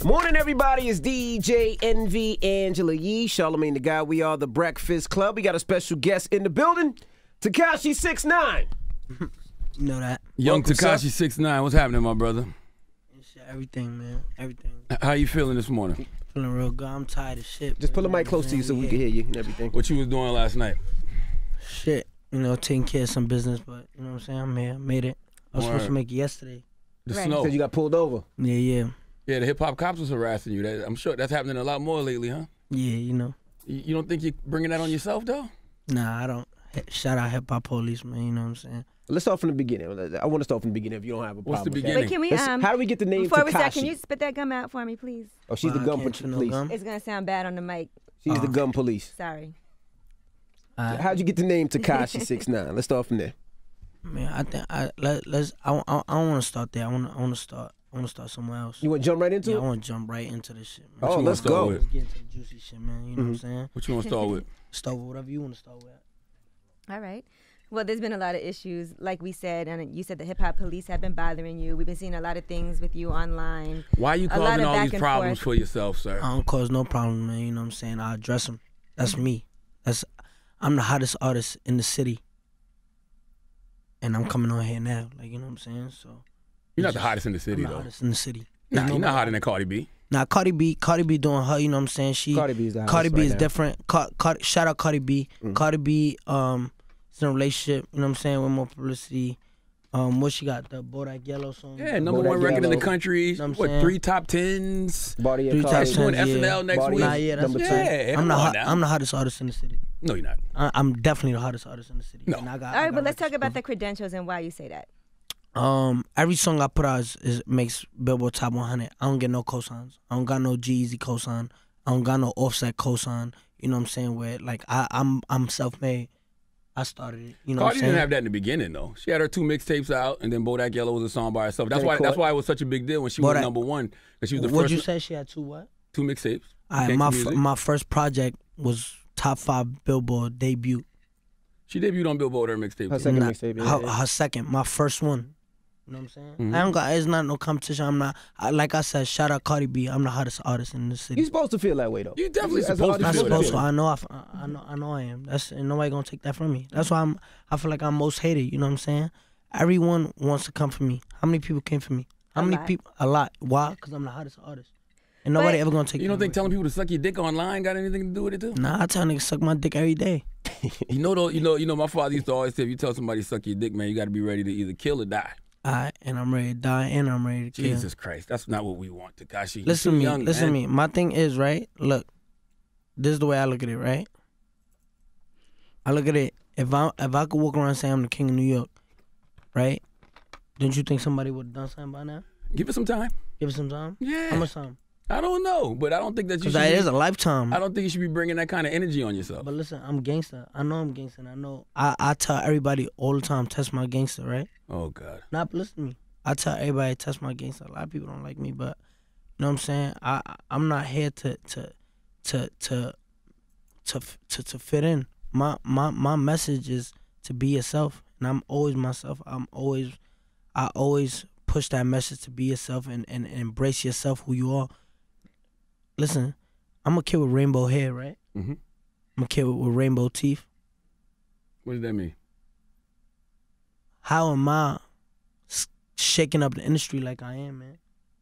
Morning, everybody. It's DJ Envy, Angela Yee, Charlamagne the Guy. We are the Breakfast Club. We got a special guest in the building, Tekashi69. You know that. Young Tekashi69, what's happening, my brother? Everything, man. Everything. How you feeling this morning? Feeling real good. I'm tired of shit. Just pull the mic close to you so we can hear you and everything. What you was doing last night? Shit. You know, taking care of some business, but you know what I'm saying? I'm here. Made it. I was supposed to make it yesterday. The Right. snow. Because you got pulled over. Yeah. Yeah, the hip-hop cops was harassing you. I'm sure that's happening a lot more lately, huh? Yeah, you know. You don't think you're bringing that on yourself, though? Nah, I don't. Shout out hip-hop police, man. You know what I'm saying? Let's start from the beginning. I want to start from the beginning if you don't have a problem. What's the with that. beginning? But can we, How do we get the name before we start, Tekashi? can you spit that gum out for me, please? Oh, she's the gun police. It's going to sound bad on the mic. She's the gun police. Sorry. How'd you get the name Tekashi69? Let's start from there. Man, I think I don't want to start there. I want to start somewhere else. You want to jump right into it? I want to jump right into this shit, man. Oh, let's go. Let's get into the juicy shit, man. You know what I'm saying? What you want to start with? Start with whatever you want to start with. All right. Well, there's been a lot of issues, like we said, and you said the hip-hop police have been bothering you. We've been seeing a lot of things with you online. Why are you causing all these problems for yourself, sir? I don't cause no problem, man. You know what I'm saying? I address them. That's me. I'm the hottest artist in the city. And I'm coming on here now. Like, you know what I'm saying? So You're not the hottest in the city, I'm the though. hottest in the city. Nah, you're not hotter than Cardi B. Nah, Cardi B doing her, you know what I'm saying? Cardi B is the hottest Cardi B right is now. different. Shout out Cardi B. Cardi B is in a relationship, you know what I'm saying, with more publicity. What she got? The Bodak Yellow song? Yeah, number one record in the country. Know what, 3 top 10s? Body Three of top Cardi. She's doing tens, yeah. SNL next week. Nah, yeah, that's Number what two. I'm I'm the hottest artist in the city. No, you're not. I'm definitely the hottest artist in the city. No. And I got, All right, but let's talk about the credentials and why you say that. Every song I put out makes Billboard Top 100. I don't get no cosigns. I don't got no G-Eazy cosign. I don't got no Offset cosign. You know what I'm saying? Where like I'm self-made. I started it. You know what I'm Cardi saying? didn't have that in the beginning, though. She had her 2 mixtapes out, and then Bodak Yellow was a song by herself. That's why it was such a big deal when she was number one. Because she was the What'd first. you say? She had 2 what? 2 mixtapes. All right, my first project was top 5 Billboard debut. She debuted on Billboard, her mixtape. Her second mixtape. Yeah. Her second, my first one. You know what I'm saying? Mm-hmm. I don't got. It's not no competition. I'm not. Like I said, shout out Cardi B. I'm the hottest artist in the city. You're supposed to feel that way, though. You definitely As an supposed to artist, feel I'm that. supposed to. I know I am. And nobody gonna take that from me. That's why I feel like I'm most hated. You know what I'm saying? Everyone wants to come for me. How many people came for me? How many people? A lot. Why? Because I'm the hottest artist. And nobody ever gonna take. You don't think telling people to suck your dick online got anything to do with it too? Nah, I tell niggas suck my dick every day. You know. My father used to always say, if you tell somebody to suck your dick, man, you got to be ready to either kill or die. And I'm ready to die, and I'm ready to kill. Jesus Christ, that's not what we want, Tekashi. Listen to me. My thing is, right? Look, this is the way I look at it, right? I look at it. If I could walk around and say I'm the king of New York, right? Don't you think somebody would have done something by now? Give it some time. Give it some time. Yeah. How much time? I don't know, but I don't think that you should. Because it is a lifetime. I don't think you should be bringing that kind of energy on yourself. But listen, I'm gangster. I know I'm gangster. And I know. I tell everybody all the time, test my gangster, right? Oh God. Nah, but listen to me. I tell everybody, test my gangster. A lot of people don't like me, but you know what I'm saying. I'm not here to fit in. My message is to be yourself, and I'm always myself. I always push that message to be yourself and embrace yourself, who you are. Listen, I'm a kid with rainbow hair, right? Mm-hmm. I'm a kid with rainbow teeth. What does that mean? How am I shaking up the industry like I am, man?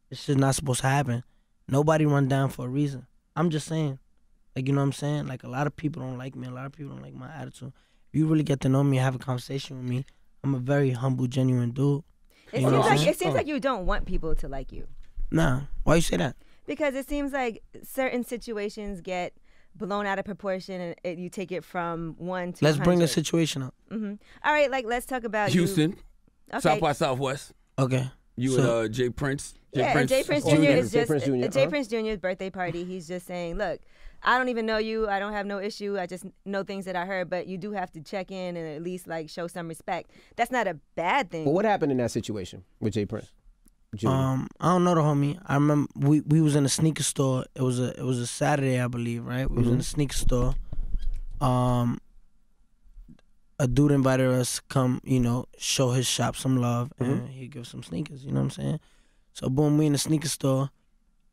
This shit's not supposed to happen. Nobody run down for a reason. I'm just saying. Like, you know what I'm saying? Like, a lot of people don't like me. A lot of people don't like my attitude. If you really get to know me and have a conversation with me, I'm a very humble, genuine dude. It seems like you don't want people to like you. Nah. Why you say that? Because it seems like certain situations get blown out of proportion and you take it from 1 to Let's 100. bring the situation up. Mm-hmm. All right, like let's talk about Houston, Okay. South by Southwest. Okay. You and Jay Prince. And Jay Prince Jr. is just Jay Prince Jr.'s birthday party. He's just saying, look, I don't even know you. I don't have no issue. I just know things that I heard, but you do have to check in and at least like show some respect. That's not a bad thing. Well, what happened in that situation with Jay Prince? Jr.? I don't know the homie. I remember we was in a sneaker store. It was a Saturday, I believe, right? We was in a sneaker store. A dude invited us to come, you know, show his shop some love, and he'd give some sneakers. You know what I'm saying? So boom, we in the sneaker store,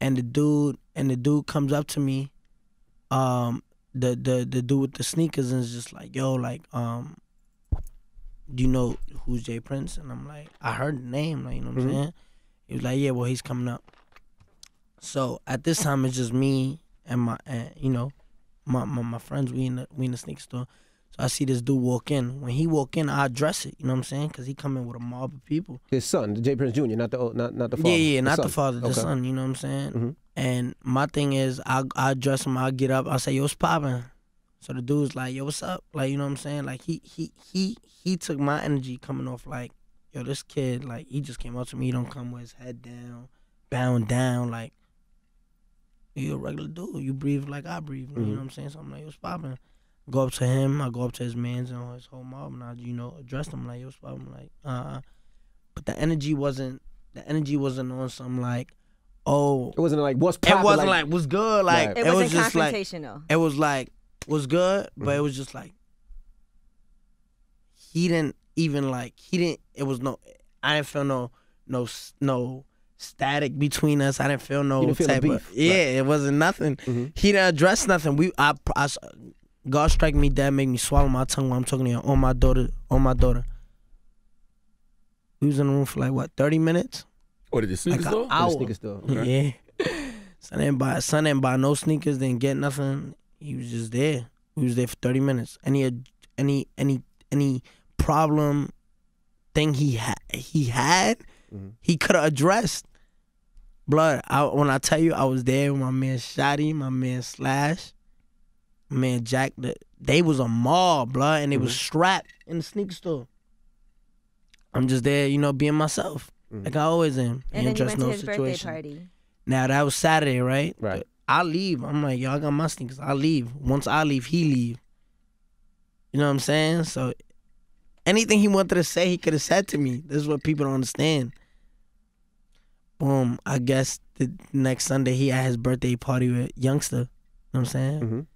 and the dude comes up to me, the dude with the sneakers, and is just like, yo, like, do you know who's Jay Prince? And I'm like, I heard the name, like, you know what I'm saying? He was like, yeah, well, he's coming up. So at this time, it's just me and my friends. We in the sneaker store. So I see this dude walk in. When he walk in, I address it. You know what I'm saying? Because he come in with a mob of people. His son, Jay Prince Jr., not the father. Yeah, not the father, the son. You know what I'm saying? And my thing is, I address him. I get up. I say, yo, what's poppin'? So the dude's like, yo, what's up? Like, you know what I'm saying? Like, he took my energy coming off like, yo, this kid, like, he just came up to me. He don't come with his head down, bound down, like, you a regular dude. You breathe like I breathe. You know what I'm saying? So I'm like, yo, what's poppin'? Go up to him. I go up to his mans and his whole mob, and I, address them like, yo, what's poppin'? Like, but the energy wasn't on some like, oh. It wasn't like, what's poppin'? It wasn't like what's good? Like, right. It wasn't just confrontational. Like, it was like, what's good? But it was just like, it was no, I didn't feel no static between us. I didn't feel no type of, it wasn't nothing. He didn't address nothing. God strike me dead, make me swallow my tongue while I'm talking to you on my daughter. We was in the room for like, what, 30 minutes? Or did the sneaker store? An hour. The sneaker store. Okay. Yeah. Son didn't buy no sneakers, didn't get nothing. He was just there. We was there for 30 minutes. Any problem thing he had, he could have addressed. Blood, when I tell you I was there with my man Shotty, my man Slash, my man Jack, they was a mob, blood, and they was strapped in the sneaker store. I'm just there, being myself, like I always am. And then you went to his birthday party. Now, that was Saturday, right? Right. I leave. I'm like, yo, I got my sneakers. I leave. Once I leave, he leave. You know what I'm saying? So anything he wanted to say, he could have said to me. This is what people don't understand. Boom. I guess the next Sunday he had his birthday party with Youngster. You know what I'm saying?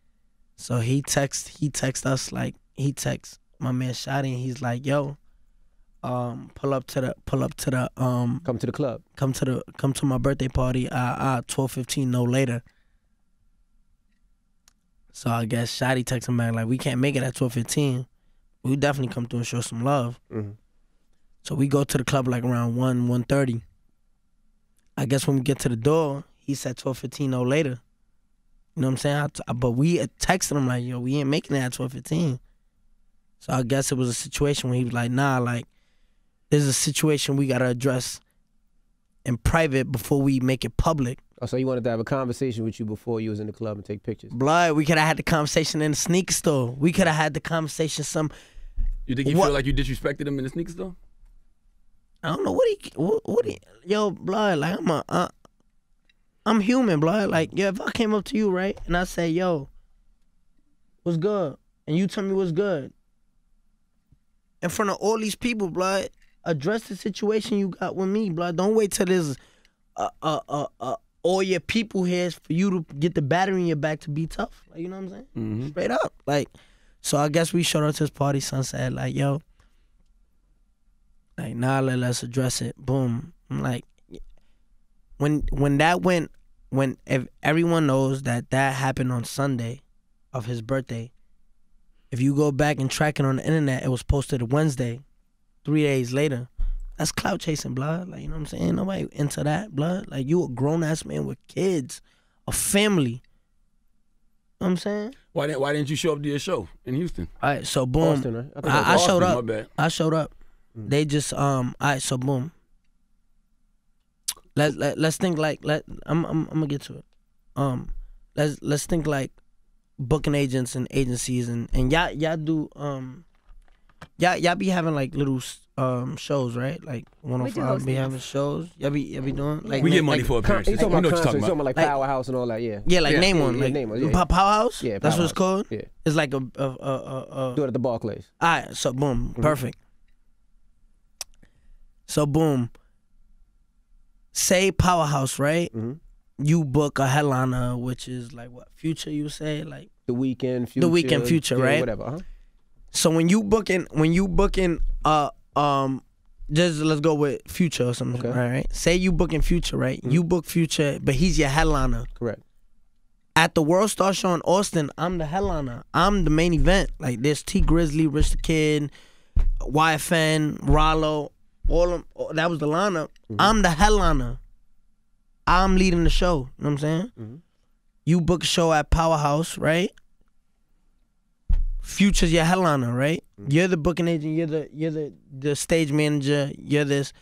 So he texts us, like, he texts my man Shotty, and he's like, yo, pull up to the come to the club. Come to my birthday party 12:15, no later. So I guess Shotty texted him back like, we can't make it at 12:15. We definitely come through and show some love. So we go to the club like around 1:30. I guess when we get to the door, he said 12:15, no later. You know what I'm saying? But we texted him like, yo, we ain't making it at 12:15. So I guess it was a situation where he was like, nah, like, there's a situation we got to address in private before we make it public. Oh, so you wanted to have a conversation with you before you was in the club and take pictures? Blood, we could have had the conversation in the sneaker store. We could have had the conversation You think he feel like you disrespected him in the sneaker store? I don't know what he yo, blood, like I'm human, blood. Like, yo, if I came up to you, right, and I say, yo, what's good? And you tell me what's good. In front of all these people, blood, address the situation you got with me, blood. Don't wait till there's all your people here for you to get the battery in your back to be tough. Like, you know what I'm saying? Straight up. Like, so I guess we showed up to this party, son said, like, yo, like, nah, let's address it. Boom. I'm like, when if everyone knows that happened on Sunday of his birthday, if you go back and track it on the internet, it was posted Wednesday, 3 days later. That's clout chasing, blood. Like, you know what I'm saying? Nobody into that, blood. Like, you a grown-ass man with kids, a family. You know what I'm saying? Why didn't you show up to your show in Houston? All right, so boom. Austin, right? I showed up. My bad. I showed up. They just all right, so boom. Let's think like I'm gonna get to it. Let's think like booking agents and agencies and y'all do y'all be having like little shows, right? Like 105 be having shows. Y'all be doing like we get money for appearances. He's talking You know about what you're concerts. He's talking talking about like Powerhouse and all that. Yeah. Yeah, like Yeah. name one. Yeah, Like name one, yeah. Powerhouse? Yeah, That's what it's Powerhouse. called? Yeah. It's like Do it at the Barclays. Alright, so boom, perfect. So boom. Say Powerhouse, right? You book a headliner, which is like what, Future, you say? Like The Weeknd, Future. Future, yeah, right? Whatever. So when you booking just let's go with Future or something. Okay. All right. Say you booking Future, right? You book Future, but he's your headliner. Correct. At the World Star Show in Austin, I'm the headliner. I'm the main event. Like there's T Grizzly, Rich the Kid, YFN, Rollo, all them. That was the lineup. I'm the headliner. I'm leading the show. You know what I'm saying? You book a show at Powerhouse, right? Future's your headliner, right? You're the booking agent. You're the stage manager. You're this.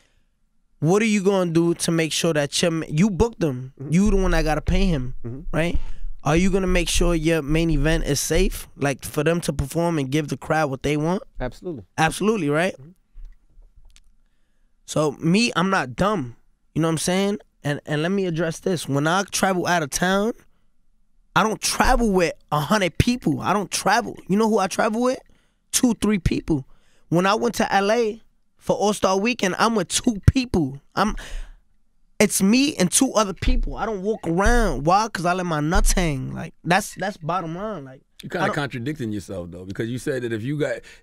What are you gonna do to make sure that you booked him? You the one that gotta pay him, right? Are you gonna make sure your main event is safe, like for them to perform and give the crowd what they want? Absolutely. Absolutely, right? So me, I'm not dumb. You know what I'm saying? And let me address this. When I travel out of town, I don't travel with 100 people. I don't travel. You know who I travel with? 2, 3 people. When I went to LA for All-Star Weekend, I'm with 2 people. It's me and 2 other people. I don't walk around. Why? Because I let my nuts hang. Like that's bottom line. Like you kind of contradicting yourself though, because you said that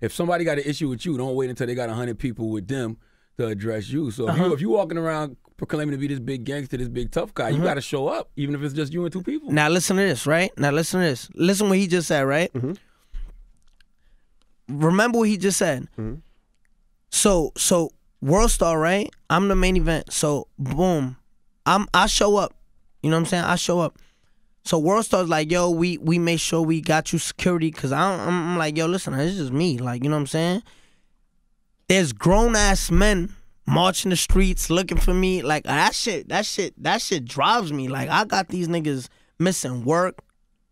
if somebody got an issue with you, don't wait until they got 100 people with them to address you. So if you walking around proclaiming to be this big gangster, this big tough guy, you got to show up, even if it's just you and 2 people. Now listen to this, right? Now listen to this. Listen what he just said, right? Remember what he just said. So World Star, right? I'm the main event. So boom, I show up. You know what I'm saying? I show up. So World Star's like, yo, we make sure we got you security, because I'm like, yo, listen, this is just me. Like, you know what I'm saying? There's grown ass men marching the streets looking for me. Like that shit drives me. Like I got these niggas missing work.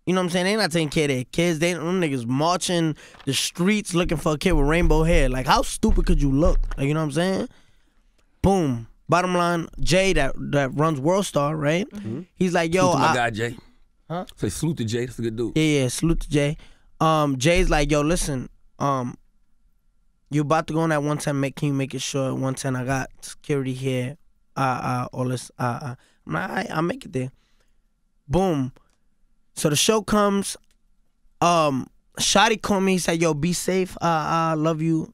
You know what I'm saying? They not taking care of their kids. Them niggas marching the streets looking for a kid with rainbow hair. Like how stupid could you look? Like, you know what I'm saying? Boom. Bottom line, Jay that runs World Star, right? He's like, yo, salute to my guy Jay. Huh? Say salute to Jay. That's a good dude. Yeah, salute to Jay. Jay's like, yo, listen, you about to go on that 110, can you make it sure 110 I got security here, all this, I'm like, I'll make it there. Boom. So the show comes, Shotty called me, he said, yo, be safe, I love you,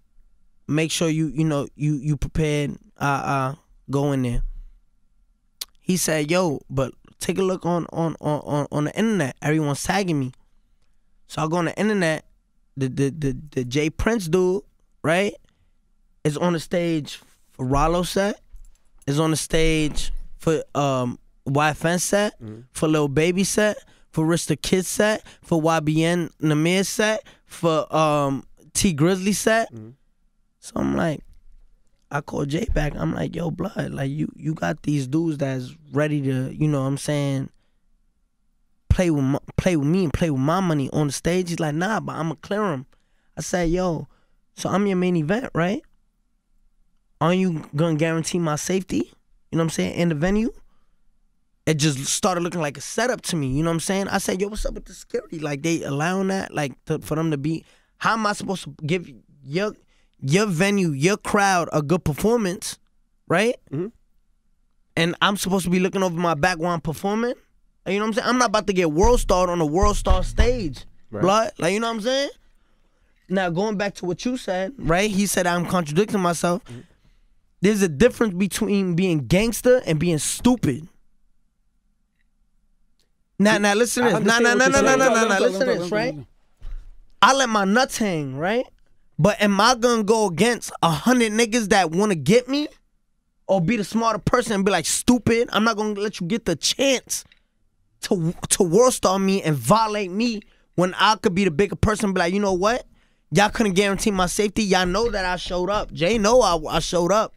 make sure you prepared, go in there. He said, yo, but take a look on the internet, everyone's tagging me. So I go on the internet, the Jay Prince dude, right, is on the stage for Rollo set, is on the stage for YFN set, for Lil Baby set, for Rich the Kid set, for YBN Namir set, for T Grizzly set. So I'm like, I call Jay back. I'm like, yo, blood, like you got these dudes that's ready to, you know what I'm saying, play with me and play with my money on the stage. He's like, nah, but I'm gonna clear him. I said, yo, so I'm your main event, right? Aren't you gonna guarantee my safety? You know what I'm saying, in the venue? It just started looking like a setup to me, you know what I'm saying? I said, yo, what's up with the security? Like, they allowing that, like, for them to be, how am I supposed to give your venue, your crowd a good performance, right? And I'm supposed to be looking over my back while I'm performing? You know what I'm saying? I'm not about to get World Starred on a World Star stage, blood. Like, you know what I'm saying? Now, going back to what you said, right? He said I'm contradicting myself. There's a difference between being gangster and being stupid. Now listen to this. Now, listen to this, right? I let my nuts hang, right? But am I gonna go against 100 niggas that wanna get me? Or be the smarter person and be like, stupid, I'm not gonna let you get the chance to World Star me and violate me when I could be the bigger person and be like, you know what? Y'all couldn't guarantee my safety. Y'all know that I showed up. Jay know I showed up.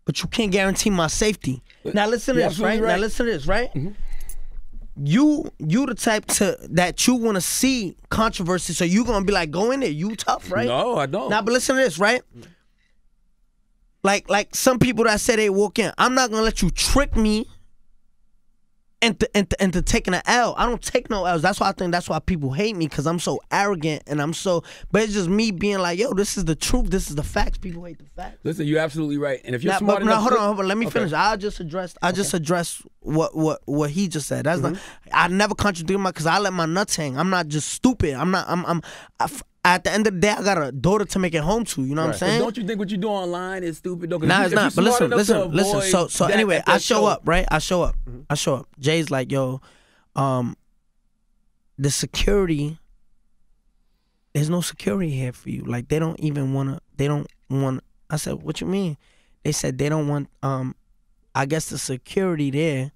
But you can't guarantee my safety. Now listen to this, right? Now listen to this, right? You the type that you want to see controversy, so you gonna be like, go in there, you tough, right? No, I don't. Now, but listen to this, right? Like some people that say they walk in, I'm not gonna let you trick me into taking an L. I don't take no L's. That's why people hate me, because I'm so arrogant and but it's just me being like, yo, this is the truth, this is the facts. People hate the facts. Listen, you're absolutely right. And if you're now, smart enough, hold on, let me finish. I just address what he just said. That's not. I never contradict my, because I let my nuts hang. I'm not just stupid. At the end of the day, I got a daughter to make it home to. You know what I'm saying? But don't you think what you do online is stupid though? Nah, it's not. But listen. So anyway, I show up, right? I show up. Jay's like, yo, the security. There's no security here for you. Like, they don't even wanna. They don't want. I said, what you mean? They said they don't want. I guess the security there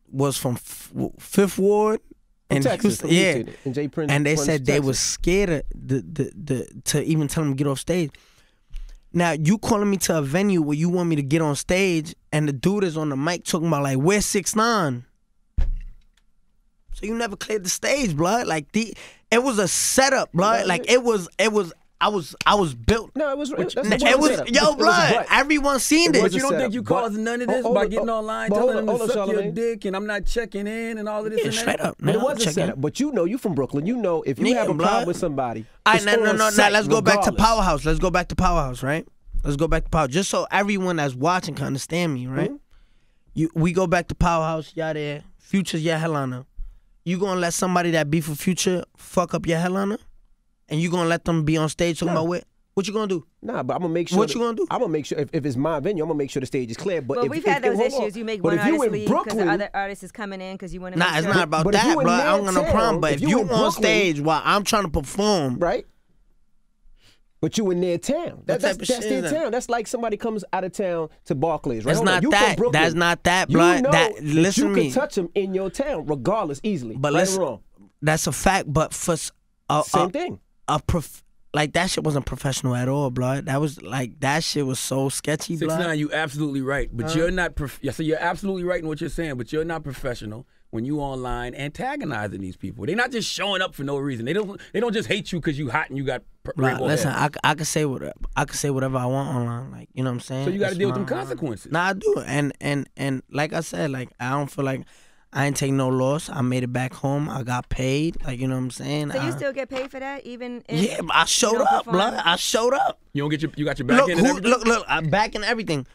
was from Fifth Ward. And Texas, Houston, and Jay Prince, and they Prince, said they Texas. was scared of to even tell them to get off stage. Now you calling me to a venue where you want me to get on stage, and the dude is on the mic talking about like, where's 6ix9ine? So you never cleared the stage, blood. Like it was a setup, blood. Like it was. I was built. No, it was. Yo, blood. Everyone seen this. But you don't think you caused none of this by getting online, telling them to suck your dick, and I'm not checking in, and all of this. Yeah, straight up. But it wasn't set up. But you know, you from Brooklyn. You know, if you have a problem with somebody, all right, no. Let's go back to Powerhouse. Right? Let's go back to Powerhouse. Just so everyone that's watching can understand me, right? We go back to Powerhouse. Y'all there. Future's your headliner. You gonna let somebody that beef with Future fuck up your headliner? And you gonna let them be on stage talking about what you gonna do? Nah, but I'm gonna make sure. What you gonna do? I'm gonna make sure if it's my venue, I'm gonna make sure the stage is clear. But we've had those issues. You make one artist leave because the other artist is coming in because you want to. Nah, it's not about that, bro. I don't got no problem. But if you on stage while I'm trying to perform, right? But you in their town. That's their town. That's like somebody comes out of town to Barclays, right? That's not that. That's not that, blood. You know that listen you to me. can touch them in your town, regardless, easily. But right listen, or wrong. That's a fact. But for same thing. Like, that shit wasn't professional at all, blood. That was like, that shit was so sketchy, blood. 6ix9ine, you absolutely right, but you're not. So you're absolutely right in what you're saying, but you're not professional when you online antagonizing these people. They're not just showing up for no reason. They don't just hate you because you hot and you got. Listen, I could say whatever I want online, like, you know what I'm saying. So you got to deal with them consequences. Nah, I do, and like I said, like, I don't feel like. I ain't take no loss. I made it back home. I got paid. Like, you know what I'm saying? So you still get paid for that, even? Yeah, I showed up, blood. I showed up. You don't get you got your back end and everything? Look, I'm back in everything.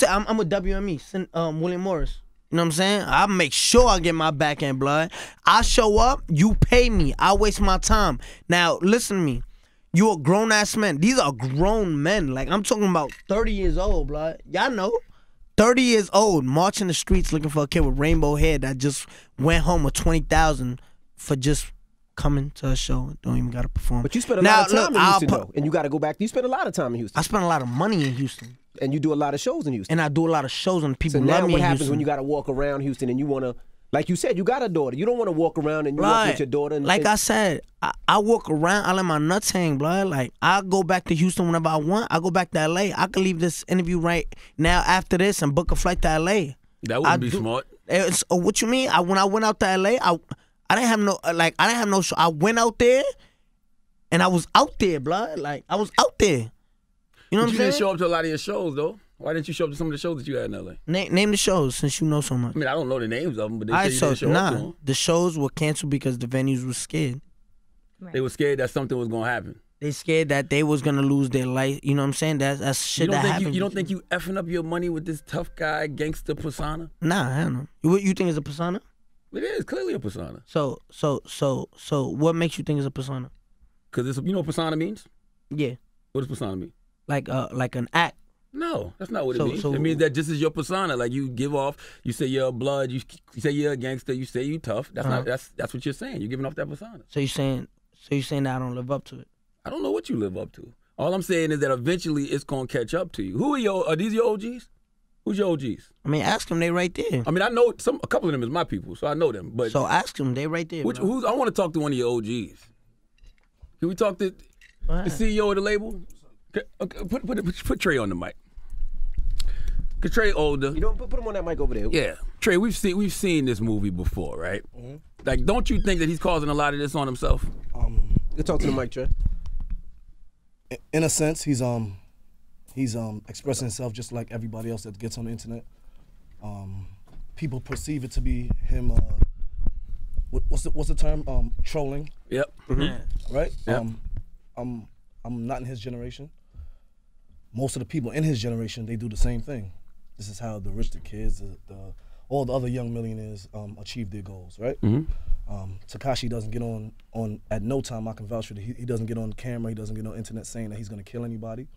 I'm with WME, William Morris. You know what I'm saying? I make sure I get my back end, blood. I show up, you pay me. I waste my time. Now, listen to me. You a grown-ass man. These are grown men. Like, I'm talking about 30 years old, blood. Y'all know. 30 years old, marching the streets looking for a kid with rainbow hair that just went home with $20,000 for just coming to a show and don't even got to perform. But you spend a lot of time in Houston, though, and you got to go back. You spend a lot of time in Houston. I spend a lot of money in Houston. And you do a lot of shows in Houston. And I do a lot of shows, and people love me in Houston. So now what happens when you got to walk around Houston and you want to, like you said, you got a daughter. You don't want to walk around and you walk with your daughter. I said, I walk around, I let my nuts hang, blood. Like, I go back to Houston whenever I want. I go back to LA. I could leave this interview right now after this and book a flight to LA. That wouldn't be smart. What you mean? When I went out to LA, I didn't have no show. I went out there and I was out there, blood. Like, I was out there. You know what I'm saying? You didn't show up to a lot of your shows, though. Why didn't you show up to some of the shows that you had in LA? Name the shows, since you know so much. I mean, I don't know the names of them, but they say you didn't show up to them. The shows were canceled because the venues were scared. Right. They were scared that something was going to happen. They scared that they was going to lose their life. You know what I'm saying? That's shit that happened. You don't think you effing up your money with this tough guy, gangster persona? Nah, I don't know. You think it's a persona? It is clearly a persona. So what makes you think it's a persona? Because you know what persona means? Yeah. What does persona mean? Like an act. No, that's not what it means. It means that this is your persona. Like, you give off, you say you're a blood, you say you're a gangster, you say you tough. That's not that's what you're saying. You're giving off that persona. So you're saying that I don't live up to it? I don't know what you live up to. All I'm saying is that eventually it's gonna catch up to you. Are these your OGs? Who's your OGs? I mean, ask them. They right there. I mean, I know a couple of them is my people, so I know them. But so ask them. They right there. I want to talk to one of your OGs. Can we talk to the CEO of the label? Okay, put Trey on the mic. Cause Trey older. You don't put him on that mic over there. Yeah, Trey, we've seen this movie before, right? Mm-hmm. Like, don't you think that he's causing a lot of this on himself? You talk to the mic, Trey. In a sense, he's expressing himself just like everybody else that gets on the internet. People perceive it to be him. What's the term? Trolling. Yep. Mm-hmm. Right. Yep. I'm not in his generation. Most of the people in his generation, they do the same thing. This is how the rich, the kids, the all the other young millionaires achieve their goals, right? Tekashi doesn't get on at no time. I can vouch for it. He doesn't get on camera. He doesn't get on internet saying that he's gonna kill anybody.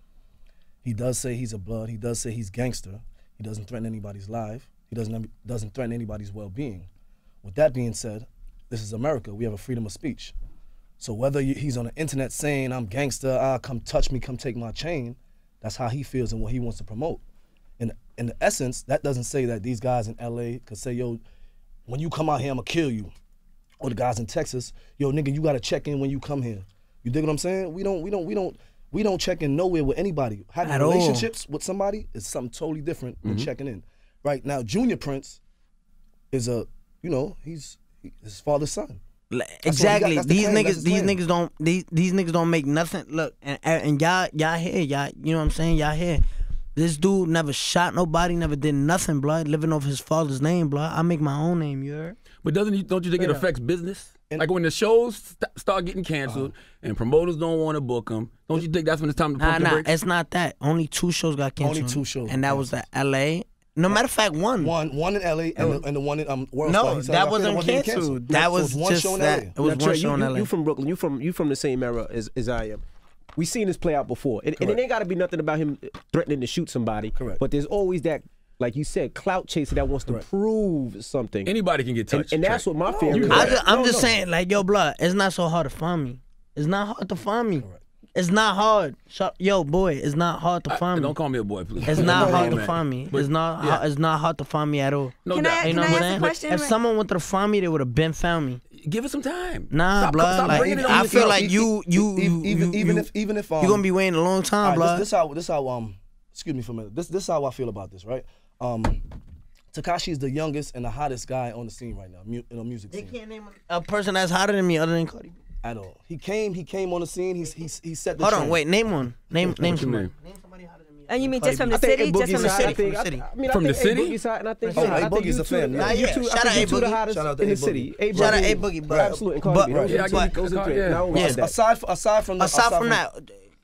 He does say he's a blood. He does say he's gangster. He doesn't threaten anybody's life. He doesn't threaten anybody's well-being. With that being said, this is America. We have a freedom of speech. So whether he's on the internet saying I'm gangster, come touch me, come take my chain, that's how he feels and what he wants to promote. In the essence, that doesn't say that these guys in LA could say, yo, when you come out here, I'ma kill you. Or the guys in Texas, yo, nigga, you gotta check in when you come here. You dig what I'm saying? We don't check in nowhere with anybody. Having relationships with somebody is something totally different than checking in. Right now, Junior Prince is he's his father's son. Exactly. These niggas don't make nothing. Look, and y'all here, y'all, you know what I'm saying? Y'all here. This dude never shot nobody, never did nothing, blood. Living off his father's name, blood. I make my own name, you heard? But don't you think it affects business? Like when the shows start getting canceled and promoters don't want to book them, don't you think that's when it's time to pump the brakes? It's not that. Only 2 shows got canceled. Only 2 shows. And that was the LA. No matter of fact, one in LA and the one in World No, Star. that wasn't canceled. That was one just show in that. LA. It was one show in LA. You from Brooklyn. You from the same era as I am. We seen this play out before. And it ain't got to be nothing about him threatening to shoot somebody. Correct. But there's always that, like you said, clout chaser that wants to prove something. Anybody can get touched. And that's what my fear is. I'm just saying, like, yo, blood, it's not so hard to find me. It's not hard to find me. Correct. It's not hard. Yo, boy, it's not hard to find me. Don't call me a boy, please. It's not hard to find me. It's not hard to find me at all. No Can doubt. I, You know can I what ask a I'm question? saying? If someone wanted to find me, they would have been found me. Give it some time. Nah, Stop blood. Like, bringing it on I yourself. feel like even if you're gonna be waiting a long time, blood. This how excuse me for a minute. This how I feel about this, right? Tekashi is the youngest and the hottest guy on the scene right now, in the music They scene. can't name a person that's hotter than me other than Cardi B. At all. He came on the scene. He set the Hold trend. on, wait. Name one. Name somebody. name? Name somebody hotter than me. And you mean just from the I think city? Just from the Boogie's city? hot. From the city. I mean, From the city? Boogie's hot, and I think Oh, I A think Boogie's you a two- fan. nah, Nah, you yeah. two- Shout I think out you A two the Boogie. hottest Shout out to in A the city. Boogie. Shout out A Boogie, but Absolutely, and Cardi B. but- Yeah, I but- give you Those are three. yeah. Now, Yeah.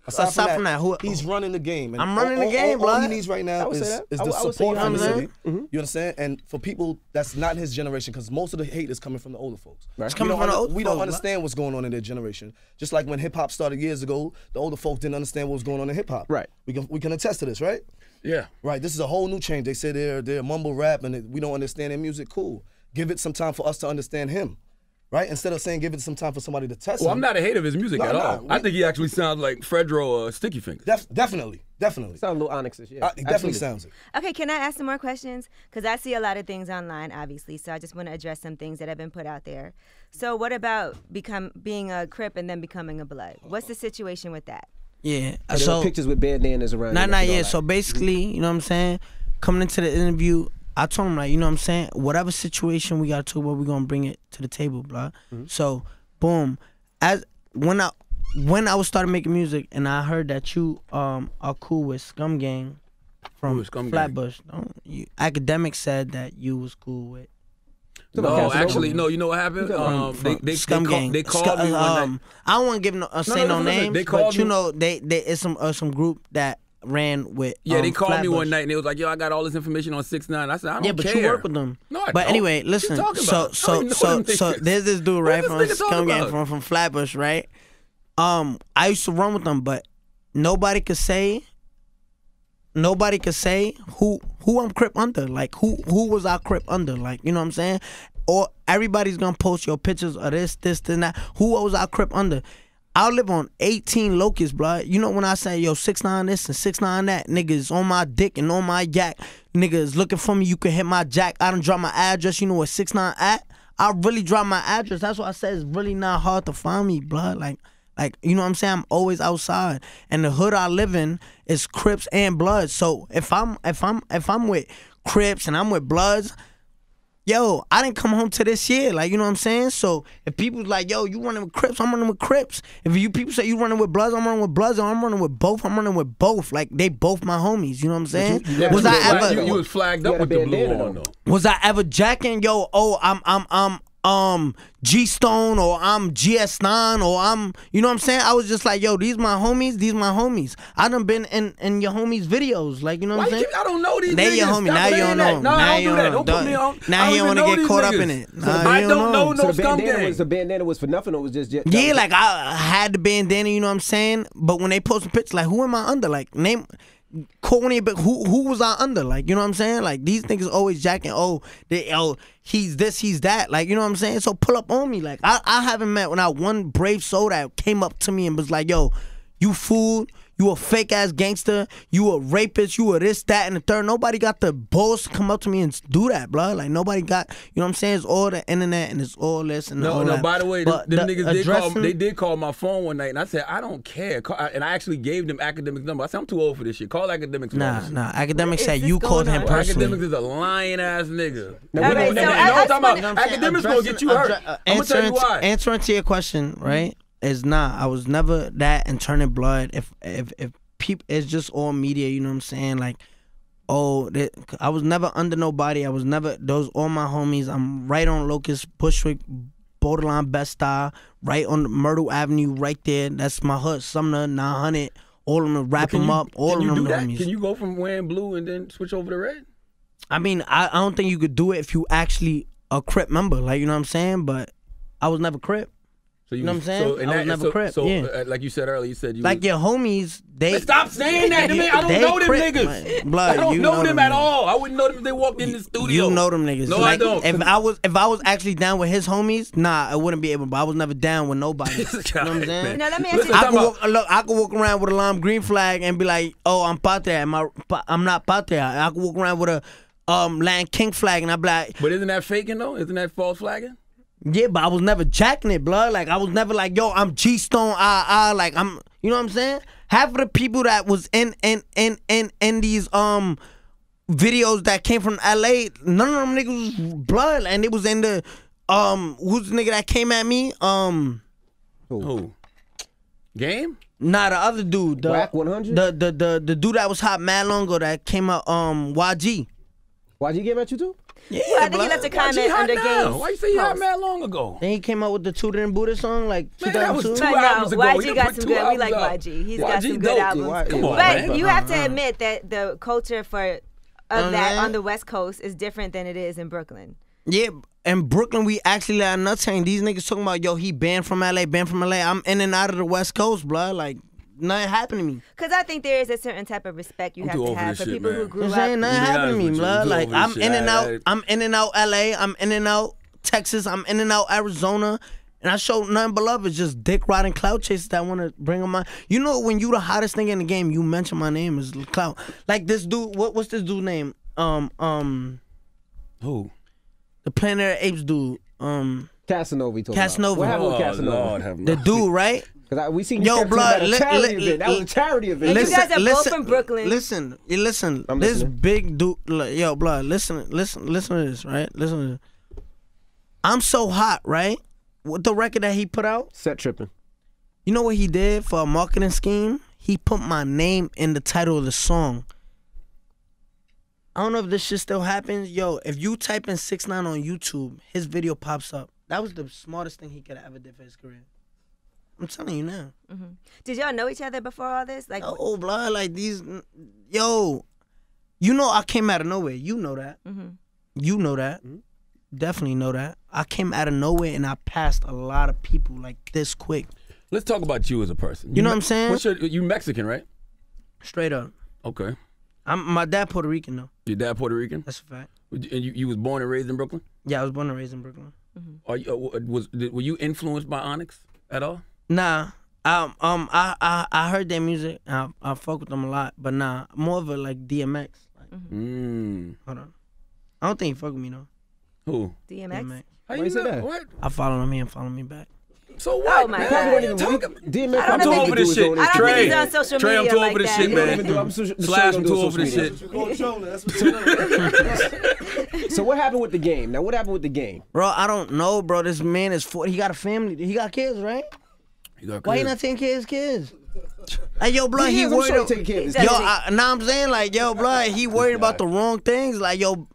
Aside from that, who he's running the game. And I'm running the game, all he blood. needs right now I would is say that. the I would say support you from the understand. city. You understand? And for people that's not his generation, because most of the hate is coming from the older folks. Right. It's coming from the older We don't folks, understand what's going on in their generation. Just like when hip hop started years ago, the older folks didn't understand what was going on in hip hop. Right. We can attest to this, right? Yeah. Right. This is a whole new change. They say they're mumble rap and we don't understand their music. Cool. Give it some time for us to understand him. Right? Instead of saying give it some time for somebody to test Well, him. I'm not a hater of his music at all. I think he actually sounds like Fredro or Sticky Fingers. Definitely. Sound a little Onyx-ish, yeah. It definitely sounds it. Okay, can I ask some more questions? Because I see a lot of things online, obviously, so I just want to address some things that have been put out there. So what about being a Crip and then becoming a Blood? What's the situation with that? Yeah. There So were pictures with bandanas around. yeah. So basically, you know what I'm saying? Coming into the interview, I told him, like, you know what I'm saying? Whatever situation we got to talk about, we're gonna bring it to the table, blah. So, boom. When I was starting making music and I heard that you are cool with Scum Gang from Flatbush. Academic said that you was cool with. No, actually, no. You know what happened? They called me one night. I don't want to give say no names, They but called you me. know, they it's some group that ran with. Yeah, they called me Flatbush. one night and they was like, "Yo, I got all this information on 6ix9ine." I said, "I don't Yeah, but care." you work with them. No, I But don't. anyway, What you listen. talking So about? I don't even know them niggas. there's this dude right What from this nigga talking Scum Gang about? from Flatbush, right? I used to run with them, but nobody could say who I'm Crip under. Like who was I Crip under? Like, you know what I'm saying? Or everybody's gonna post your pictures of this, and that. Who was I Crip under? I live on 18 locusts, blood. You know when I say, yo, 6ix9ine this and 6ix9ine that, niggas on my dick and on my yak. Niggas looking for me, you can hit my jack. I done drop my address, you know where 6ix9ine at? I really drop my address. That's why I said it's really not hard to find me, blood. Like, you know what I'm saying? I'm always outside. And the hood I live in is Crips and Bloods. So if I'm with Crips and I'm with Bloods, yo, I didn't come home to this year. Like, you know what I'm saying? So if people's like, yo, you running with Crips, I'm running with Crips. If you people say you running with Bloods, I'm running with Bloods, or I'm running with both, I'm running with both. Like, they both my homies. You know what I'm saying? You was flagged up with the blue on though. Was I ever jacking? Yo, G Stone or I'm GS9 or I'm, you know what I'm saying? I was just like, yo, these my homies. I done been in your homies' videos, like, you know what I'm saying? I don't know these They niggas. your homie. Stop Now you saying don't that. know. No, Now I you don't do that. don't Don't put me on. Now he don't want to get caught up in it. I don't know no So the scum bandana gang. was for nothing, or was just Yeah, like I had the bandana, you know what I'm saying? But when they post a picture, like, who am I under? Like, name, Corny, but who was I under? Like, you know what I'm saying? Like, these niggas always jacking, he's this, he's that. Like, you know what I'm saying? So pull up on me. Like, I haven't met when one brave soul that came up to me and was like, yo, you fool. You a fake ass gangster. You a rapist. You a this, that, and the third. Nobody got the balls to come up to me and do that, bro. Like nobody got. You know what I'm saying? It's all the internet and it's all this and all that. By the way, But them niggas did call my phone one night, and I said I don't care. And I actually gave them Academics' number. I said I'm too old for this shit. Call Academics. Nah. Academics said this you called going him on? personally. Academics is a lying ass nigga. Alright, so I just wanna- Academics gonna get you hurt. I'm gonna tell you why. Answering to your question, right? Is I was never that and turning blood. If people, it's just all media. You know what I'm saying? Like, I was never under nobody. I was never those all my homies. I'm right on Locust, Bushwick, borderline Bed-Stuy, right on Myrtle Avenue, right there. That's my hood. Sumner, 900. All of them wrap them up. All of them the homies. Can you go from wearing blue and then switch over to red? I mean, I don't think you could do it if you actually a Crip member. Like, you know what I'm saying? But I was never Crip. So you know what I'm saying? I was never Crip. So, yeah. Like you said earlier, you said you like your homies. They stop saying that to me. I don't know them niggas. Blood, I don't know them at niggas. all. I wouldn't know them if they walked in the studio. You know them niggas. No, like, I don't. If I was actually down with his homies, nah, I wouldn't be able. But I was never down with nobody. You know what I'm saying? Now let me ask you. I could walk around with a lime green flag and be like, oh, I'm patria. I'm not patria. I could walk around with a Land King flag and I'd be like. But isn't that faking though? Isn't that false flagging? Yeah, but I was never jacking it, blood. Like, I was never like, yo, I'm G-Stone, like, I'm, you know what I'm saying? Half of the people that was in these, videos that came from LA, none of them niggas was blood, and it was in the, who's the nigga that came at me? Who? Game? Nah, the other dude. The Whack 100? The dude that was hot mad long ago that came out, YG. YG came at you too? Yeah, I think he left a comment under Games. Why you say you hot mad long ago? Then he came out with the Tutor and Buddha song, like, Man, that was 2002. two But albums no, ago. He YG done got put some two good. We albums like out. YG. He's got some dope. good albums. Come on, But man. you have to admit that the culture of that man. on the West Coast is different than it is in Brooklyn. Yeah, in Brooklyn, we actually let nuts hang. These niggas talking about, yo, he banned from LA, banned from LA. I'm in and out of the West Coast, blood. Like, nothing happened to me. Because I think there is a certain type of respect you I'm have too to old for have this for shit, people man. who grew You up. saying nothing be happened to honest me, with you. blood. I'm Like, too old I'm for this in shit. and out. I'm in and out LA. I'm in and out Texas. I'm in and out Arizona. And I show nothing but love. It's just dick riding clout chasers that want to bring them on. You know, when you the hottest thing in the game, you mention my name as clout. Like this dude. What's this dude name? Who? The Planet of the Apes dude. Casanova. Casanova. What happened with Oh, Casanova? Lord have The mercy. dude, right? Because we seen Yo, you kept blood, talking about a charity event. That was a charity event. And you guys are both from Brooklyn. Listen. I'm This listening. big dude, yo, blood. Listen to this, right? Listen to this. I'm so hot, right? With the record that he put out, Set tripping. you know what he did for a marketing scheme? He put my name in the title of the song. I don't know if this shit still happens. Yo, if you type in 6ix9ine on YouTube, his video pops up. That was the smartest thing he could have ever did for his career. I'm telling you now. Did y'all know each other before all this? Like, Oh, blood, like these, yo, you know I came out of nowhere. You know that. You know that. Definitely know that. I came out of nowhere and I passed a lot of people like this quick. Let's talk about you as a person. You know what I'm saying? You Mexican, right? Straight up. Okay. My dad Puerto Rican though. Your dad Puerto Rican? That's a fact. And you was born and raised in Brooklyn? Yeah, I was born and raised in Brooklyn. Are you, were you influenced by Onyx at all? Nah. I heard their music. I fuck with them a lot, but nah, more of a like DMX. Like, hold on. I don't think he fuck with me though. Who? DMX? How Why you say that? What? I follow him, he and follow me back. So what? Oh my man? God. What are you talking? DMX I don't I'm too think over this shit. I don't think he's on social Trey, I'm media too like over this that. shit, He don't man. even do. I'm sure Slash, I'm do too social over this media. shit. So what happened with the game? Now what happened with the game? Bro, I don't know, bro. This man is 40. He got a family. He got kids, right? You got Why he kids. not taking care of his kids? Hey, yo, blood, he He is, I'm worried. sure he taking care of his Yo, kids. now I'm saying, like, yo, blood, he worried about the wrong things. Like, yo.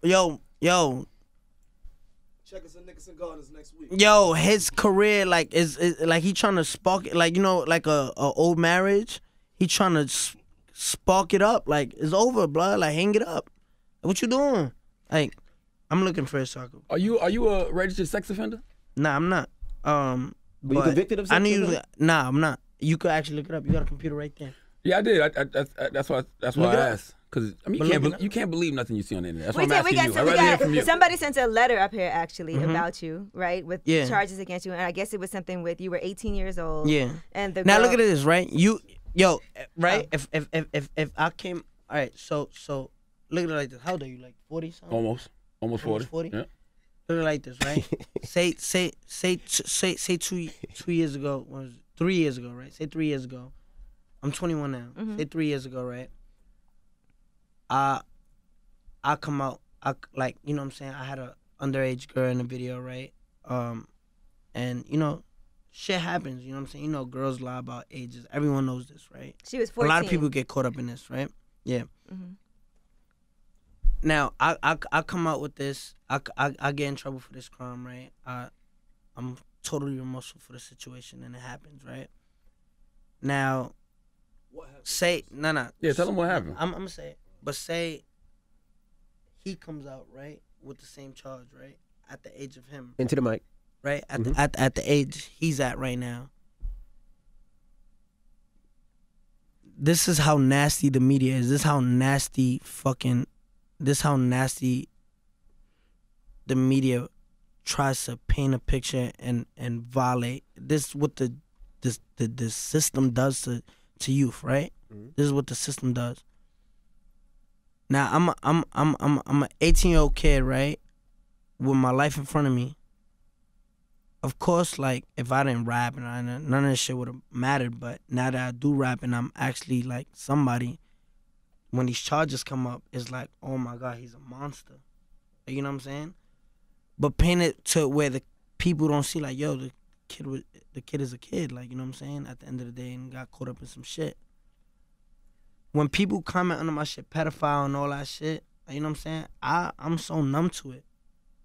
Checkers and Nickerson Gardens next week. Yo, his career like is like he trying to spark it, like, you know, like a old marriage. He trying to spark it up. Like, it's over, blood. Like, hang it up. What you doing? Like, I'm looking for a circle. Are you a registered sex offender? Nah, I'm not. Were you convicted of I sex? knew. Nah, I'm not. You could actually look it up. You got a computer right there. Yeah, I did. That's why I asked. Because I mean, But you can't believe nothing you see on the internet. That's We why I'm asking you. I'd we rather hear from you. somebody sent a letter up here actually about you, right? With Yeah. charges against you, and I guess it was something with you were 18 years old. Yeah. And the Now girl, look at this, right? Right? If I came, all right. So look at it like this. How old are you? Like 40 something? Almost 40. Almost 40? Yeah. Look at it like this, right? say 2 years ago, 3 years ago, right? Say 3 years ago. I'm 21 now. Say 3 years ago, right? I come out, like, you know what I'm saying? I had a underage girl in the video, right? And you know, shit happens, you know what I'm saying? You know, girls lie about ages. Everyone knows this, right? she was 14. A lot of people get caught up in this, right? Yeah. Mhm. Now, I come out with this. I get in trouble for this crime, right? I'm totally remorseful for the situation, and it happens, right? Now, say no. Yeah, tell them what happened. I'm gonna say it, but say he comes out, right, with the same charge, right, at the age of him, Into the mic. right, at the age he's at right now. This is how nasty the media is. This is how nasty the media tries to paint a picture and violate. This is what the system does to youth, right? This is what the system does. Now I'm an 18-year-old kid, right, with my life in front of me. Of course, like, if I didn't rap and none of this shit would have mattered. But now that I do rap and I'm actually like somebody, when these charges come up, it's like, oh my God, he's a monster. You know what I'm saying? But paint it to where the people don't see, like, yo, the kid is a kid, like, you know what I'm saying, at the end of the day, and got caught up in some shit. When people comment under my shit, pedophile and all that shit, you know what I'm saying, I'm so numb to it,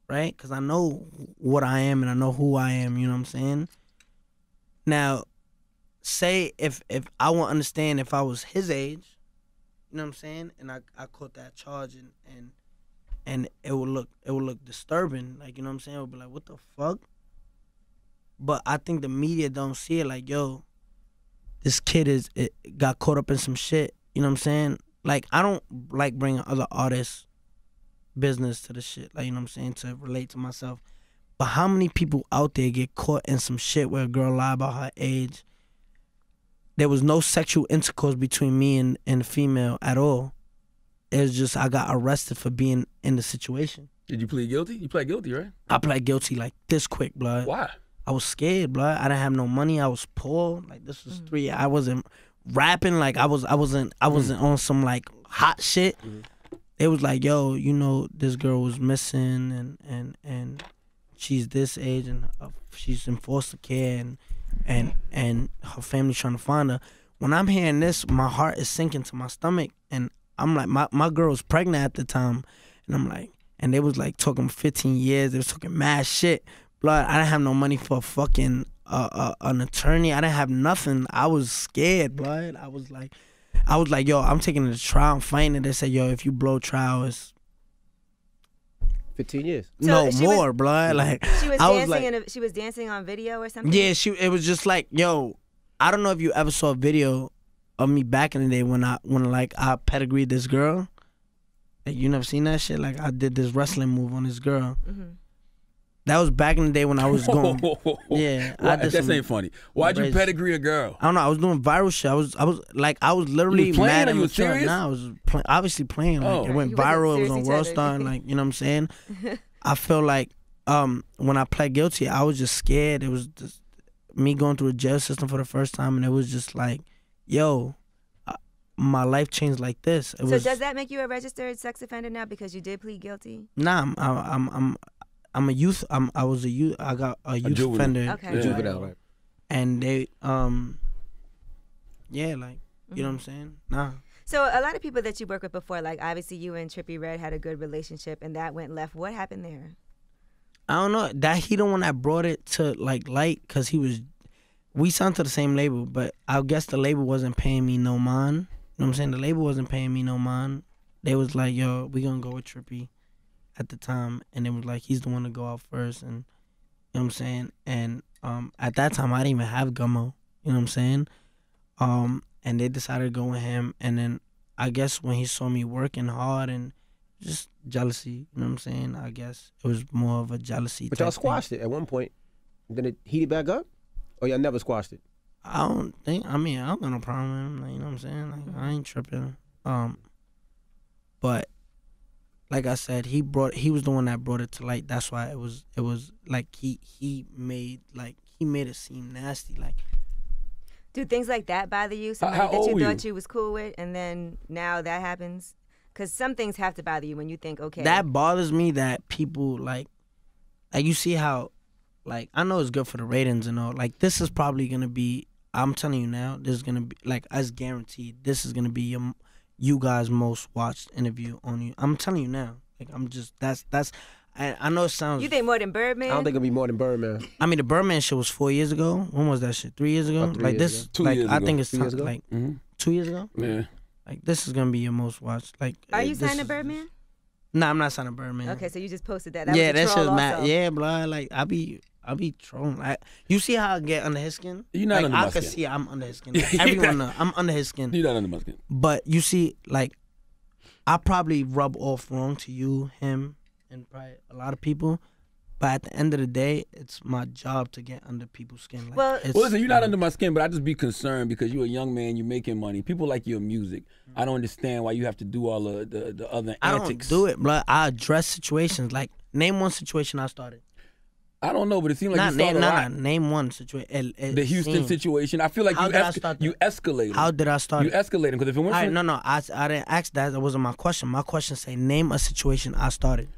right? Because I know what I am and I know who I am, you know what I'm saying? Now, say if I won't understand if I was his age, you know what I'm saying, and I caught that charge and it would look disturbing, like, you know what I'm saying, it would be like, what the fuck? But I think the media don't see it like, yo, this kid got caught up in some shit. You know what I'm saying? Like, I don't like bringing other artists' business to the shit, like, you know what I'm saying, to relate to myself. But how many people out there get caught in some shit where a girl lie about her age? There was no sexual intercourse between me and the female at all. It was just I got arrested for being in the situation. Did you plead guilty? You pled guilty, right? I pled guilty like this quick, blood. Why? I was scared, blood. I didn't have no money. I was poor. Like, this was 3 years. I wasn't rapping. Like, I wasn't on some like hot shit. It was like, yo, you know, this girl was missing and she's this age and she's in foster care and her family trying to find her. When I'm hearing this, my heart is sinking to my stomach, and I'm like, my girl was pregnant at the time, and I'm like, and they was like talking 15 years. They was talking mad shit. Blood, I didn't have no money for fucking an attorney. I didn't have nothing. I was scared, blood. I was like, yo, I'm taking it to trial. I'm fighting it. They said, yo, if you blow trial, it's 15 years. no she more, blood. Like, She was I dancing like, she was dancing on video or something? yeah, it was just like, yo, I don't know if you ever saw a video of me back in the day when I pedigreed this girl. Like, you never seen that shit? Like, I did this wrestling move on this girl. That was back in the day when I was going. Yeah, That ain't funny. Why'd you pedigree a girl? I don't know. I was doing viral shit. I was literally playing? mad Are and you mature. serious? Nah, I was obviously playing. Like, it went You wasn't viral. It was on seriously World Star, and, like, you know what I'm saying. I feel like when I pled guilty, I was just scared. It was just me going through a jail system for the first time, and it was just like, yo, my life changed like this. So does that make you a registered sex offender now because you did plead guilty? Nah, I'm a youth. I was a youth. I got a youth offender. Okay. A juvenile, right? And they, yeah, like, you know what I'm saying? Nah. So a lot of people that you worked with before, like obviously you and Trippie Redd had a good relationship, and that went left. What happened there? I don't know. That he the one that brought it to like light because we signed to the same label, but I guess the label wasn't paying me no mind. You know what I'm saying? The label wasn't paying me no mind. They was like, yo, we gonna go with Trippy at the time. And it was like, he's the one to go out first. And you know what I'm saying? And at that time, I didn't even have Gummo. You know what I'm saying? And they decided to go with him. And then I guess when he saw me working hard and just jealousy, you know what I'm saying? I guess it was more of a jealousy. But y'all squashed it at one point. Then it heated back up? Or y'all never squashed it? I don't got no problem with him. Like, you know what I'm saying? Like, I ain't tripping. But like I said, he was the one that brought it to light. That's why it was like he made it seem nasty. Like, do things like that bother you? Somebody How that old you were thought you? you was cool with, and then now that happens? Because some things have to bother you when you think, okay. that bothers me that people like you see how, like, I know it's good for the ratings and all. Like, this is probably gonna be. I'm telling you now, this is gonna be like, as guaranteed, this is gonna be you guys' most watched interview on you. I'm telling you now. Like, I'm just that's. I know it sounds. You think more than Birdman? I don't think it'll be more than Birdman. I mean, the Birdman shit was 4 years ago. When was that shit? 3 years ago? About 3 Like years this, ago. 2 like years I ago. think it's 2 years ago? like Mm-hmm. 2 years ago. Yeah. Like, this is gonna be your most watched. Like, Are you this signed to is- Birdman? Nah, I'm not signing Birdman. Okay, so you just posted that. Yeah, was a that troll shit's mad. also. Yeah, bro. Like, I be trolling. Like, you see how I get under his skin? You're not like, under I my can skin. see I'm under his skin. Like, everyone know I'm under his skin. You're not under my skin. But you see, like, I probably rub off wrong to you, him, and probably a lot of people. But at the end of the day, it's my job to get under people's skin. Like, Well- it's, Well, listen, you're not under my skin, but I just be concerned because you're a young man, you're making money. People like your music. I don't understand why you have to do all the other I antics. don't do it, bro. I address situations. Like, name one situation I started. I don't know, but it seems like you started a lot. Name one situation. The Houston situation. I feel like How did I start you that? escalated. How did I start You it? escalated because if it went All right, from, no. I didn't ask that. That wasn't my question. My question say, name a situation I started.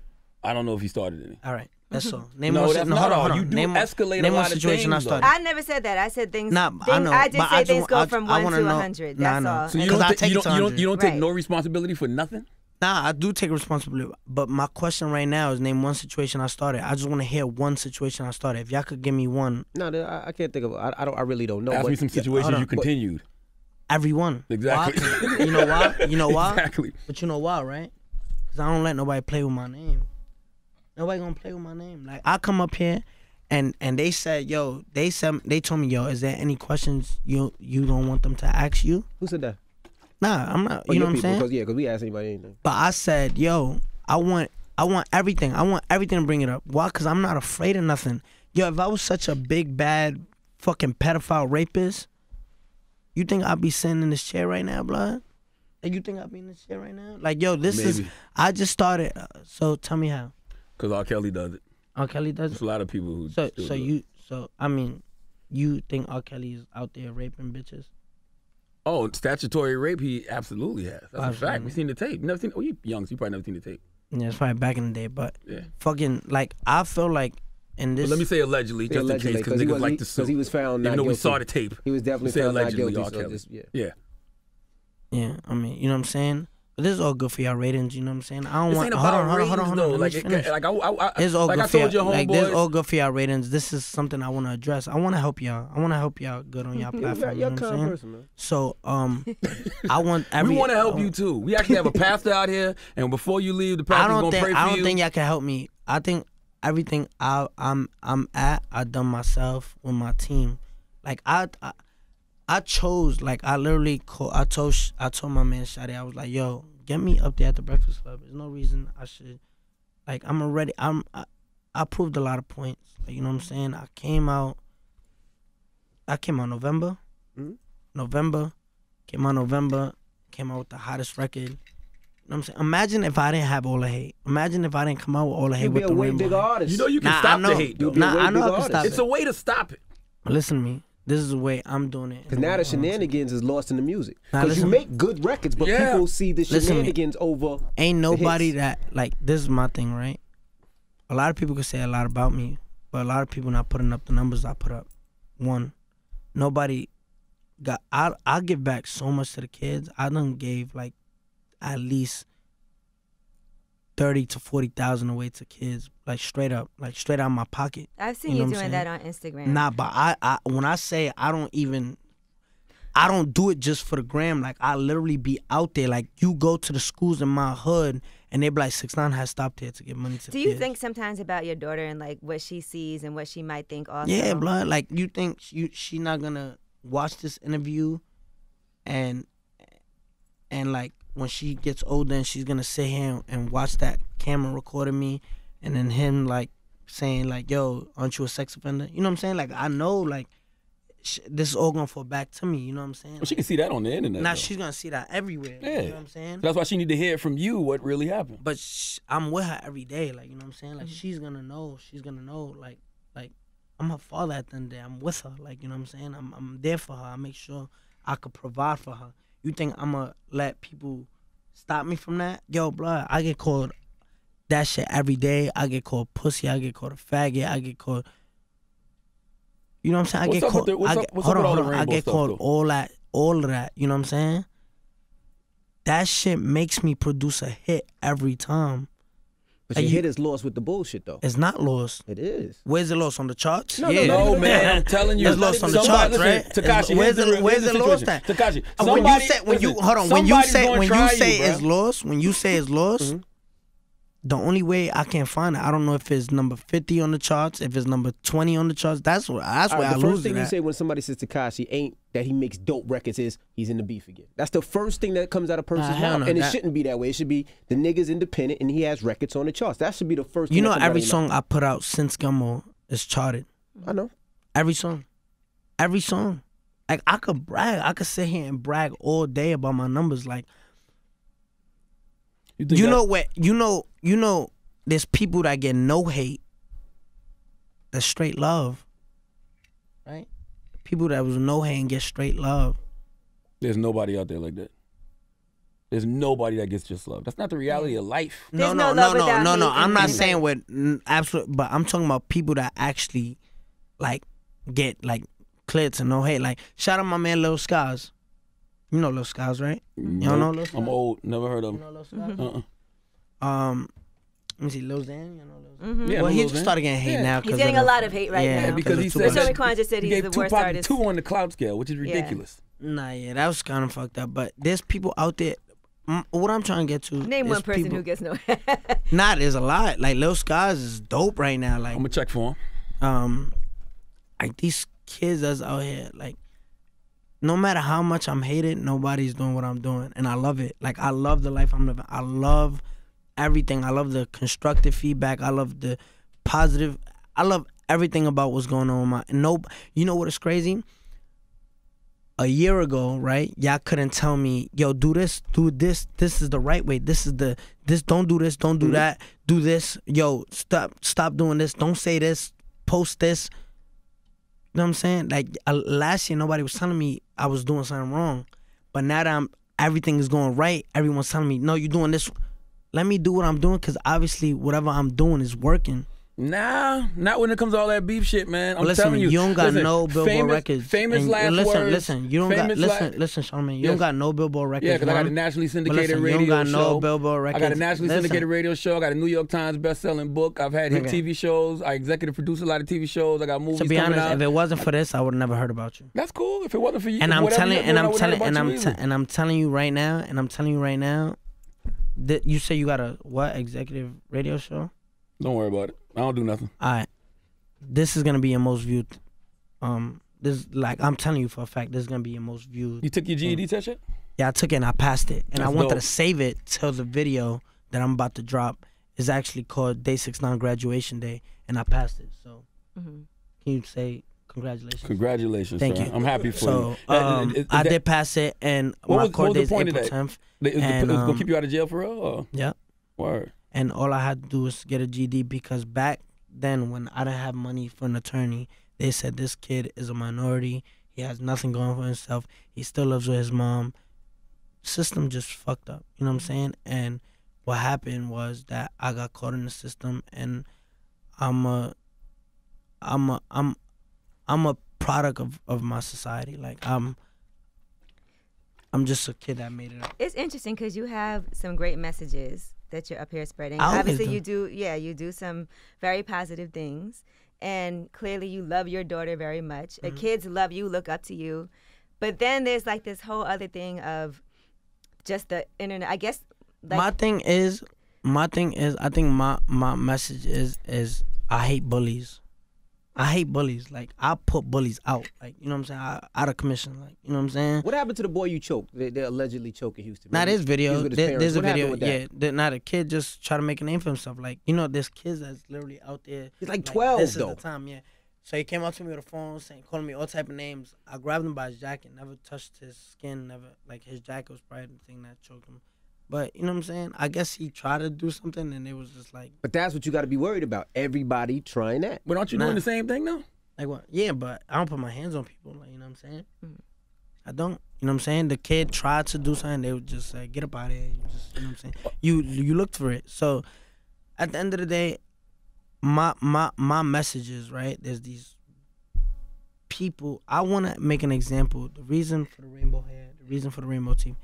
I don't know if he started any. All right, that's all. Name No, one. that's no, not hold on, all. hold on. You do name escalate a name lot one of situation things, I started. I never said that. I said things. Nah, things I know. I did but say just things go want- from I 1 wanna to know- 100. Nah, That's nah. all. So you Because don't, I take you it to don't, you don't, 100. you don't take Right. no responsibility for nothing? Nah, I do take responsibility. But my question right now is name one situation I started. I just want to hear one situation I started. If y'all could give me one, No, I can't think of. I really don't know. Ask but, me some situations on. you continued. every one. Exactly. Why? You know why? You know why? Exactly. But you know why, right? Because I don't let nobody play with my name. Nobody gonna play with my name. Like, I come up here, and they said, yo, they told me, yo, is there any questions you don't want them to ask you? Who said that? Nah, I'm not. Oh, You know your what I'm people, saying? Because we ask anybody anything. But I said, yo, I want everything. I want everything to bring it up. Why? Because I'm not afraid of nothing. Yo, if I was such a big, bad, fucking pedophile rapist, you think I'd be sitting in this chair right now, blood? Like, you think I'd be in this chair right now? Like, yo, this is, Maybe. I just started. So tell me how. Because R. Kelly does it. R. Kelly does There's it? a lot of people who So, still so do it. you think R. Kelly is out there raping bitches? Oh, statutory rape, he absolutely has. That's a fact. Absolutely. We've seen the tape. You never seen? Oh, you young, so you probably never seen the tape. Yeah, it's probably back in the day, but Yeah. fucking, like, I feel like in this. But let me say allegedly, just in case, because niggas like to sue. Because he was found not Even though we guilty. saw the tape. He was definitely Say found not allegedly, guilty. R. So Kelly. just, yeah. Yeah. Yeah, I mean, you know what I'm saying? But this is all good for y'all ratings, you know what I'm saying? I don't This want. ain't Hold about on. ratings, Let though. me Like, finish. like It's all like good I for told your y'all. Like, this is all homeboys. good for y'all ratings. This is something I want to address. I want to help y'all. I want to help y'all good on y'all platform. You You're know a what I'm kind saying? person, man. So, I want every. We want to help you too. We actually have a pastor out here, and before you leave, the pastor's gonna pray for you. I don't think y'all can help me. I think everything I'm at, I done myself with my team. Like, I chose, like, I literally I told my man Shadi, I was like, yo, get me up there at the Breakfast Club. There's no reason I should. Like, I proved a lot of points. Like, you know what I'm saying? I came out November. November. Came out with the hottest record. You know what I'm saying? Imagine if I didn't have all the hate. Imagine if I didn't come out with all the hate You'd be with a the way Rainbow bigger Hate. artist. You know you can Nah, I stop know. the hate, though. You'd be a way Nah, I know bigger I can artist. stop It's it. a way to stop it. Listen to me. This is the way I'm doing it. Because now the shenanigans is lost in the music. Nah, Because you listen- make good records, but Yeah. people see the Listen to me. shenanigans over. Ain't nobody hits. that, like, this is my thing, right? A lot of people could say a lot about me, but a lot of people not putting up the numbers I put up. One, nobody got, I give back so much to the kids. I done gave, like, at least 30 to 40,000 away to kids, like straight up, like straight out of my pocket. I've seen know you what I'm doing saying? that on Instagram. Nah, but I when I say I don't do it just for the gram. Like, I literally be out there. Like, you go to the schools in my hood, and they be like, 6ix9ine has stopped here to give money to Do the you kids. think sometimes about your daughter and like what she sees and what she might think also? Yeah, blood. Like, you think she not gonna watch this interview, and like when she gets older and she's gonna sit here and watch that camera recording me, and then him like saying like, "Yo, aren't you a sex offender?" You know what I'm saying? Like, I know like this is all gonna fall back to me. You know what I'm saying? Well, she can see that on the internet. Now though. she's gonna see that everywhere. Yeah. You know what I'm saying? That's why she need to hear from you what really happened. But I'm with her every day. Like, you know what I'm saying? Like, she's gonna know. She's gonna know. Like I'm her father at the end of the day. I'm with her. Like, you know what I'm saying? I'm there for her. I make sure I could provide for her. You think I'm gonna let people stop me from that? Yo, blood, I get called that shit every day. I get called pussy. I get called a faggot. I get called. You know what I'm saying? I What's get up with called. the- what's I up- get, what's hold up with on, all hold the on. I rainbow get stuff, called though? all of that. You know what I'm saying? That shit makes me produce a hit every time. But Like, your you- hit is lost with the bullshit, though. It's not lost. It is. Where's it lost on the charts? No, yeah. No, man, I'm telling you. It's lost on the Somebody- charts, right? listen, Tekashi, Where's here's it the lost situation. at? Tekashi, When you somebody- say when you listen, hold on when you somebody's say gonna when try you say bruh. it's lost when you say it's lost, the only way I can find it, I don't know if it's number 50 on the charts, if it's number 20 on the charts. That's where All I right, the lose first it thing you at. say when somebody says Tekashi ain't that he makes dope records is he's in the beef again. That's the first thing that comes out of a person's hell mouth. no, And it that- shouldn't be that way. It should be the nigga's independent and he has records on the charts. That should be the first thing You know, that comes out every of your mouth. song I put out since Gummo is charted. I know. Every song. Like, I could brag. I could sit here and brag all day about my numbers. Like, think you that- know what? You know. There's people that get no hate. That's straight love. Right? People that was no hate and get straight love. There's nobody out there like that. There's nobody that gets just love. That's not the reality of life. There's no love without hate I'm and not hate. saying with absolute, but I'm talking about people that actually like get like clear to no hate. Like, shout out my man Lil Skies. You know Lil Skies, right? You don't know Lil Skies? I'm old. Never heard of You him. know Lil Skies? Let me see, Lil Xan. You know Lil Xan? Yeah, well, I know he Lil just Xan. started getting hate Yeah. now. He's 'cause getting of a the- lot of hate right now. Because he of said Tupac. Sean Kwan just said he he's gave the worst Tupac artist. 2 on the cloud scale, which is ridiculous. Nah, yeah, that was kind of fucked up. But there's people out there. What I'm trying to get to. Name is one person people, who gets no. Nah, there's a lot. Like, Lil Skies is dope right now. Like, I'm gonna check for him. like these kids that's out here, like, no matter how much I'm hated, nobody's doing what I'm doing, and I love it. Like, I love the life I'm living. I love everything. I love the constructive feedback. I love the positive. I love everything about what's going on with you know what is crazy? A year ago, right? Y'all couldn't tell me, yo, do this. This is the right way. This. Don't do this. Don't do that. Do this. Yo, stop doing this. Don't say this. Post this. You know what I'm saying? Like, last year, nobody was telling me I was doing something wrong, but now that everything is going right, everyone's telling me, no, you're doing this. Let me do what I'm doing, because obviously whatever I'm doing is working. Nah, not when it comes to all that beef shit, man. I'm Listen, telling you. you don't got Listen, no Billboard records. Famous And last listen, words. Listen, you don't got famous listen, Charlamagne. You Yes. don't got no Billboard records. Yeah, because I got a one. nationally But syndicated listen, radio you don't got show. no Billboard records. I got a nationally Listen. syndicated radio show. I got a New York Times best-selling book. I've had hit Okay. TV shows. I executive produce a lot of TV shows. I got movies To be coming honest, out. if it wasn't for this, I would have never heard about you. That's cool. If it wasn't for you, And I'm whatever telling, you're and doing, I I'm wouldn't telling, know and about I'm you either. and I'm telling you right now, that you say you got a what executive radio show? Don't worry about it. I don't do nothing. All right, this is gonna be your most viewed. This, like, I'm telling you for a fact, this is gonna be your most viewed. You took your GED test yet? Yeah, I took it and I passed it, and I That's wanted dope. to save it till the video that I'm about to drop is actually called Day 69 Graduation Day, and I passed it. So, can you say congratulations? Congratulations. Thank sir. you. I'm happy for So, you. I did pass it, and What my was- court what date was is the point of April that? 10th. It was And, gonna keep you out of jail for real? Or? Yeah. Word. And all I had to do was get a GD, because back then when I didn't have money for an attorney, they said this kid is a minority. He has nothing going for himself. He still lives with his mom. System just fucked up. You know what I'm saying? And what happened was that I got caught in the system, and I'm a product of my society. Like, I'm I'm just a kid that made it up. It's interesting because you have some great messages that you're up here spreading. I always Obviously, do. you do some very positive things, and clearly you love your daughter very much. Kids love you, look up to you, but then there's like this whole other thing of just the internet. I guess like, my thing is, I think my message is I hate bullies. I hate bullies. Like, I put bullies out. Like, you know what I'm saying? Out of commission. Like, you know what I'm saying? What happened to the boy you choked? They allegedly choked in Houston. Now, there's video. There's a What happened video. with that? Yeah. Now, the kid just try to make a name for himself. Like, you know, there's kids that's literally out there. He's like 12, this though. Is the time, yeah. So he came up to me with a phone, calling me all type of names. I grabbed him by his jacket, never touched his skin, never. Like, his jacket was probably the thing that choked him. But, you know what I'm saying? I guess he tried to do something, and it was just like. But that's what you got to be worried about. Everybody trying that. But aren't you doing the same thing though? Like what? Yeah, but I don't put my hands on people. Like, you know what I'm saying? I don't. You know what I'm saying? The kid tried to do something. They would just say, get up out of here. You know what I'm saying? You looked for it. So at the end of the day, my message is, right, there's these people. I want to make an example. The reason for the rainbow hair, the reason for the rainbow team.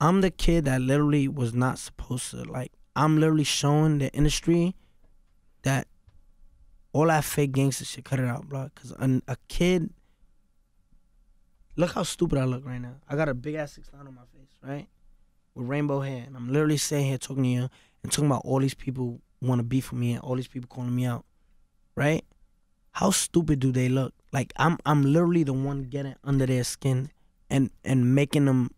I'm the kid that literally was not supposed to. Like, I'm literally showing the industry that all that fake gangster shit, cut it out, bro. Because a kid, look how stupid I look right now. I got a big ass 6 line on my face, right? With rainbow hair. And I'm literally sitting here talking to you and talking about all these people want to beef with me and all these people calling me out, right? How stupid do they look? Like, I'm literally the one getting under their skin and making them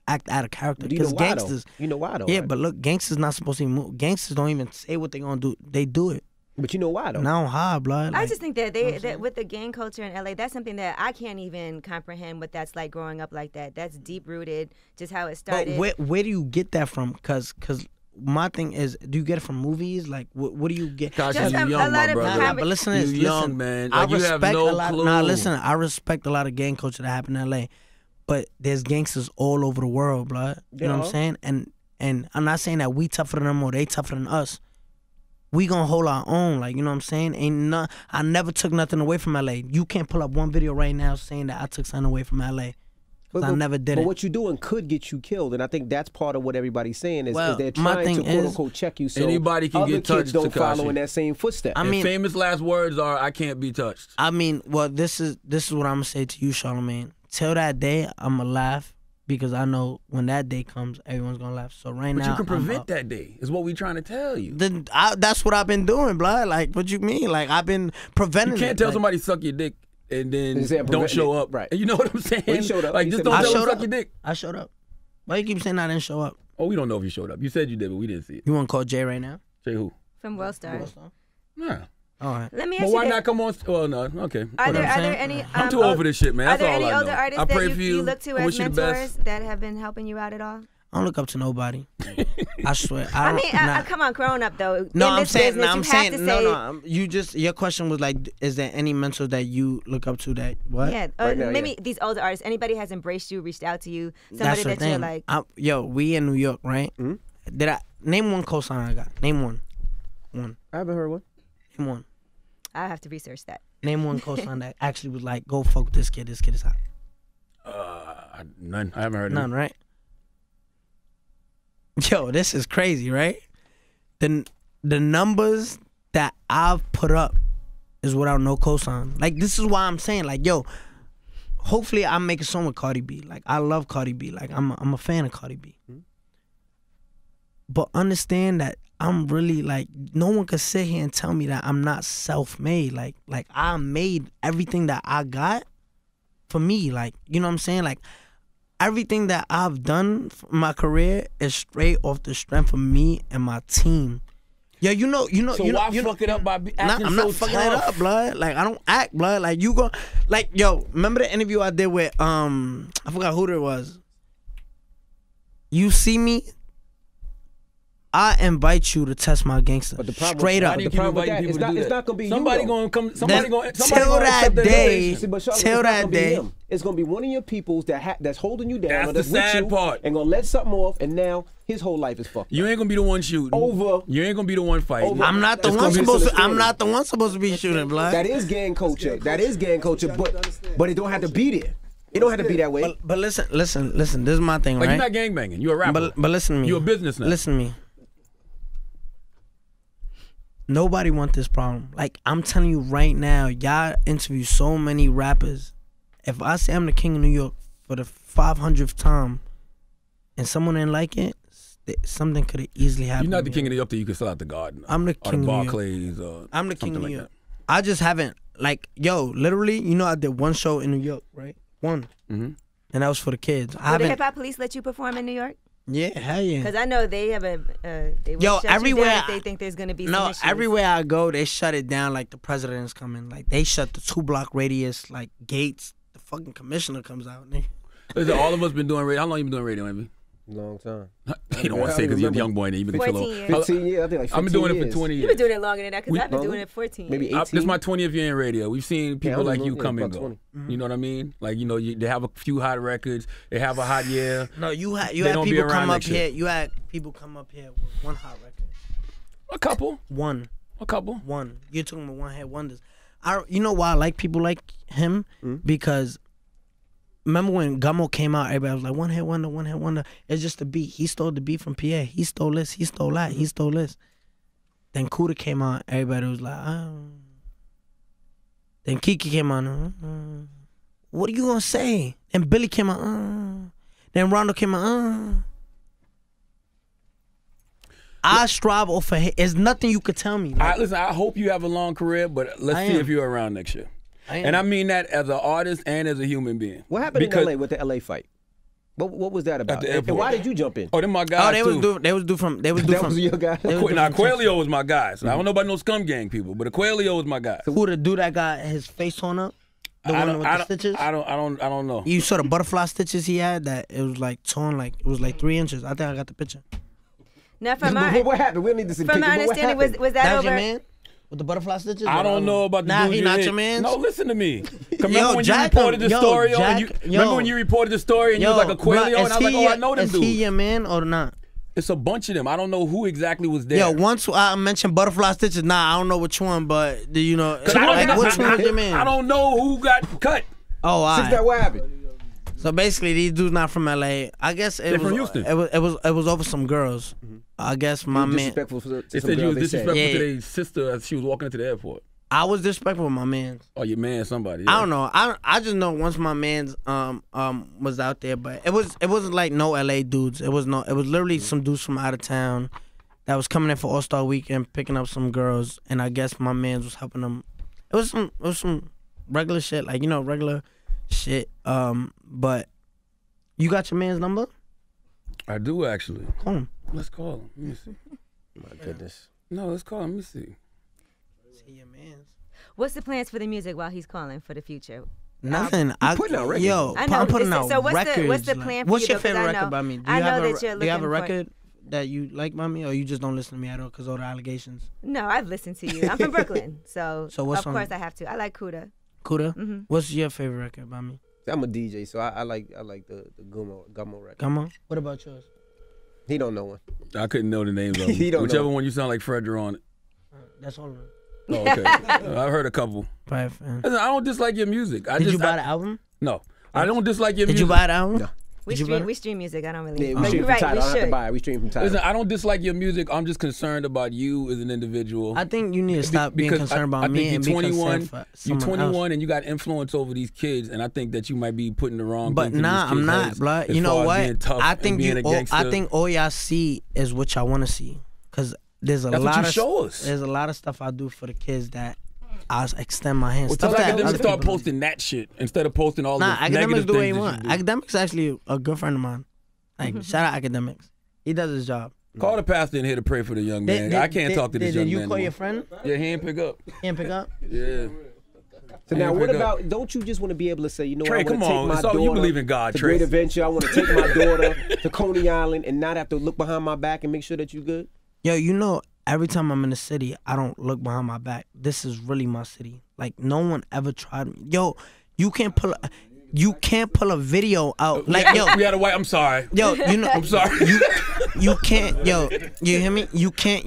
act out of character. You know Because why, gangsters. though? You know why, though? Yeah, right? but look, gangsters not supposed to even move. Gangsters don't even say what they gonna do. They do it. But you know why, though? Now I'm high, blood. I Like, just think that with the gang culture in LA, that's something that I can't even comprehend what that's like growing up like that. That's deep rooted, just how it started. but where do you get that from? Cause my thing is, do you get it from movies? Like, what do you get? Gosh, Just you a young, lot my of brother. Nah, but listen to this. You young, listen, man. I Like, you have respect no a lot. clue. Nah, listen. I respect a lot of gang culture that happen in LA, but there's gangsters all over the world, blood. You know what I'm saying? And I'm not saying that we tougher than them or they tougher than us. We gonna hold our own, like, you know what I'm saying? I never took nothing away from LA. You can't pull up one video right now saying that I took something away from LA. I never did But it. what you're doing could get you killed, and I think that's part of what everybody's saying is they're my trying to thing quote is, unquote check you so anybody can other get kids touched, don't follow Tekashi. in that same footstep. I mean, famous last words are, "I can't be touched." I mean, well, this is what I'm gonna say to you, Charlamagne. Till that day, I'ma laugh because I know when that day comes, everyone's gonna laugh. So right But now, you can I'm prevent up. that day. Is what we trying to tell you. That's what I've been doing, blood. Like, what you mean? Like, I've been preventing. You can't it. tell Like, somebody suck your dick and then Is that don't preventing show it? up. Right. You know what I'm saying? Well, he showed up. Like, He just said don't I tell them showed suck up. your dick. I showed up. Why you keep saying I didn't show up? Oh, we don't know if you showed up. You said you did, but we didn't see it. You want to call Jay right now? Say who? from World Star. Nah. All right. Let me ask But you why this. not come on? Well, no. Okay. Are there I'm saying? any? I'm too old for this shit, man. Are That's there all any I know. older artists I pray that for you look to I as wish you the mentors best. that have been helping you out at all? I don't look up to nobody. I swear. I don't, mean, nah. come on, growing up though. No, in I'm this saying. business, No, I'm you saying. have to No, say, no. You just. Your question was like, is there any mentors that you look up to that what? yeah, Right now, maybe these older artists. Anybody has embraced you, reached out to you, That's somebody the that thing. you're like. Yo, we in New York, right? Mm-hmm. Did I name one cosign I got? Name one. One. I haven't heard one. Name one. I have to research that. Name one cosign that actually was like, go fuck with this kid. This kid is hot. None. I haven't heard None, right? Yo, this is crazy, right? The numbers that I've put up is without no cosign. Like, this is why I'm saying, like, yo, hopefully I make a song with Cardi B. Like, I love Cardi B. Like, I'm a fan of Cardi B. But understand that I'm really, like, no one could sit here and tell me that I'm not self-made. Like I made everything that I got for me. Like, you know what I'm saying? Like, everything that I've done for my career is straight off the strength of me and my team. Yeah, you know. So why fuck it up by acting I'm so not fucking it tough? up, blood. Like, I don't act, blood. Like, you go, like, yo, remember the interview I did with I forgot who it was. You see me, I invite you to test my gangster. But the problem, straight up. Why do you the problem with keep that, inviting it's people to not, do it's that? not gonna be Somebody you. Though. gonna come. Somebody Then gonna. till Somebody gonna that accept that day- invitation. See, but Charlotte, Till it's not that gonna be day. him. It's gonna be one of your peoples that's holding you down, That's or the that's with sad you, part. and gonna let something off, and now his whole life is fucked. You ain't gonna be the one shooting. Over. You ain't gonna be the one fighting. Over. I'm not the It's one gonna be supposed to. misunderstanding. I'm not the one supposed to be shooting, blood. That is gang culture. That is gang culture, but it don't have to be there. It don't have to be that way. But listen. This is my thing, Like right? you're not gangbanging. You're a rapper. But listen to me. You're a business now. Listen to me. Nobody want this problem. Like, I'm telling you right now, y'all interview so many rappers. If I say I'm the king of New York for the 500th time and someone didn't like it, something could have easily happened. You're not the king of New York till you can sell out the Garden. I'm the king of New York. Barclays. I'm the king of New like York. I just haven't, like, literally, I did one show in New York, right? One. Mm-hmm. And that was for the kids. Will the Hip Hop Police let you perform in New York? Yeah, hell yeah. Because I know they have they will shut everywhere you down if they think there's going to be some issues. Everywhere I go, they shut it down like the president's coming. Like, they shut the 2-block radius, like, gates. The fucking commissioner comes out. Listen, all of us been doing radio. How long you been doing radio, Amy? Long time. You don't want to say because you're a young boy and you've been 14 years. 15 years. I think like 15 I've been doing years. it for 20 years. You've been doing it longer than that because I've been doing it 14 years. Maybe 18. This is my 20th year in radio. We've seen people like you come and go. 20. You know what I mean? Like, they have a few hot records. They have a hot year. No, you had don't be people around come up next year. here. You had people come up here with one hot record. A couple. One. You're talking about one hit wonders. You know why I like people like him? Because remember when Gummo came out, everybody was like, one hit wonder. It's just a beat. He stole the beat from PA. He stole this. He stole that. He stole this. Then Kuda came out. Everybody was like, Then Kiki came out. What are you going to say? Then Billy came out. Then Rondo came out. I strive for hit. There's nothing you could tell me. Like, Listen, I hope you have a long career, but let's see if you're around next year. And I mean that as an artist and as a human being. What happened in LA with the LA fight? What was that about? And why did you jump in? Oh, them my guys they was from That was your guy? Now, Coelho was my guy. So I don't know about no scum gang people, but Coelho was my guy. Who the dude that got his face torn up? The one with the stitches? I don't know. You saw the butterfly stitches he had that it was like torn, like it was like 3 inches. I think I got the picture. Now, from my what happened? We don't need to see from my pictures, but what understanding, was that That was over? your man? With the butterfly stitches? I don't know about the Nah, dude he you not hit. your man? No, listen to me. Remember Yo, when Jack you reported the him. story? Yo, and Jack, remember when you reported the story and you was like a Coelho? And I was like, oh, I know them is dudes. he your man or not? It's a bunch of them. I don't know who exactly was there. Yo, once I mentioned butterfly stitches, I don't know which one, but do you know? I don't Like, know- which one is your man? I don't know who got cut. Oh, all Since that, right. what happened? So basically, these dudes not from LA. I guess it They're was from Houston. It was over some girls. I guess my man. Disrespectful to They some said you girl, was they said. disrespectful Yeah. to their sister as she was walking into the airport. I was disrespectful with my man. Oh, your man, somebody. I don't know. I just know once my man's was out there, but it wasn't like no LA dudes. It was literally some dudes from out of town that was coming in for All-Star Weekend, picking up some girls, and I guess my man's was helping them. It was some regular shit, like regular shit. But you got your man's number? I do actually. Call him. Let's call him. Let me see. My goodness. No, let's call him. Let me see. See your man's. What's the plans for the music while he's calling for the future? Nothing. putting out records. Yo, I know. I'm putting out So what's records. the plan for what's you, your though, 'cause favorite I record know- by me? I know that you're Do you have a looking for- record that you like by me, or you just don't listen to me at all because all the allegations? No, I've listened to you. I'm from Brooklyn, so what's of on- course I have to. I like Kuda. Kuda? What's your favorite record by me? I'm a DJ, so I like the Gummo record. Come on. What about yours? He don't know one. I couldn't know the names of them. He don't Whichever know. one you sound like Fredra on it. That's all. Oh, okay. I've heard a couple. Right, fan. Listen, I don't dislike your music. Did you buy the album? No. I don't dislike your Did music. you buy the album? No. We stream music. I don't really. Yeah, but we stream you're from right. Tidal. I We don't have to should. buy it. We stream from Tidal. Listen, I don't dislike your music. I'm just concerned about you as an individual. I think you need to stop being Because concerned about I me think and you're be 21. concerned for You're someone 21 else. and you got influence over these kids, and I think that you might be putting the wrong. But things in nah, these I'm kids' not, heads blood. as You know far as what? being tough I and think being a gangster. I think all y'all see is what y'all want to see, cause there's a That's what lot you of show us. there's a lot of stuff I do for the kids that I extend my hands. Well, tell Stuff that academics other to start people- posting that shit instead of posting all Nah, the academics negative do what he things that want. you do. Academics actually a good friend of mine. Like shout out academics. He does his job. Call the pastor in here to pray for the young man. I can't talk to this young Did you man. call no your more. friend? Yeah, he ain't pick up. Can't pick up. Yeah. So now, Yeah, what pick about? Don't you just want to be able to say, you know, Trey, I want come to take on. my It's all- daughter you believe in God, to Trey. Great Adventure. I want to take my daughter to Coney Island and not have to look behind my back and make sure that you good. Yo, you know, every time I'm in the city, I don't look behind my back. This is really my city. Like no one ever tried me. Yo, you can't pull a video out. Like yo, we had a white. I'm sorry. yo, you know, I'm sorry. you can't. Yo, you hear me? You can't.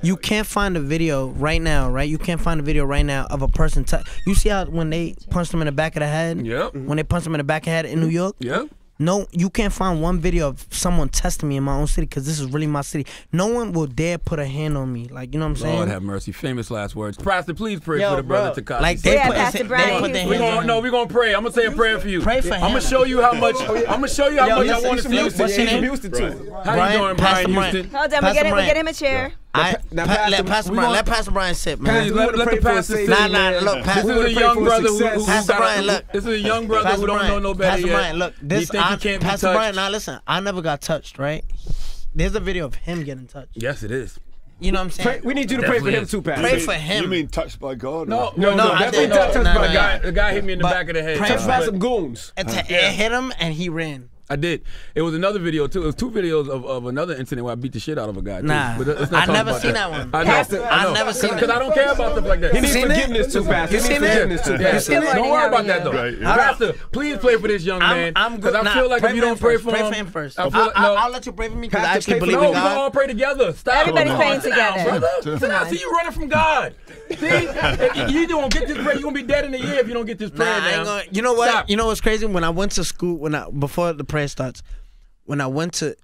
You can't find a video right now, right? You can't find a video right now of a person. You see how when they punched him in the back of the head? Yep. When they punched him in the back of the head in New York? Yep. No, you can't find one video of someone testing me in my own city because this is really my city. No one will dare put a hand on me. Like, you know what I'm saying? Lord have mercy. Famous last words. Pastor, please pray Yo, for the brother bro, Tekashi. like they Yeah, put, Pastor they Brian put their Houston. hands on me. We're gonna pray. I'm gonna say a prayer for you. Pray for him. I'm gonna show you how much. I'm gonna show you how much I want to see you. What's your name? Houston too. How you doing, Brian Houston? Hold on, we'll get him a chair. Let Pastor Brian sit, man. Let the pastor sit. Look, This is a young brother who Pastor Brian, look. This is a young brother who don't know no better Pastor yet. Brian, look. You This think he can't be Pastor touched? Brian, now listen. I never got touched, right? There's a video of him getting touched. Yes, it is. You know what I'm saying? We need you to pray for him too, Pastor. Pray for him. You mean touched by God? No, I definitely didn't. touched No, by no, a guy. The guy hit me in the But back of the head. pray Touched by some goons. It hit him and he ran. I did. It was another video too. It was 2 videos of another incident where I beat the shit out of a guy. Too. Nah. But let's not I talk never about seen that one. I know. Pastor, I know. I never seen Because it. I don't care about stuff like that. He needs seen it? forgiveness too, Pastor. You He needs seen it? forgiveness too, Yeah. Pastor. Good morning, Don't worry how about are that you? though. Right, yeah. Pastor, please pray for this young man. I'm good. Because I feel like pray if you for don't him pray first. for Pray him, for him first. I feel like, I'll let you pray for me because I Pastor, actually pray for believe no, in we gonna God. all pray together. Stop. Everybody's Come praying on, sit down, together. brother. Sit down. See, you running from God. See, you don't get this prayer. You're gonna be dead in a year if you don't get this prayer Nah, I down. ain't gonna, you know what? Stop. You know what's crazy? When I went to school, before the prayer starts, when I went to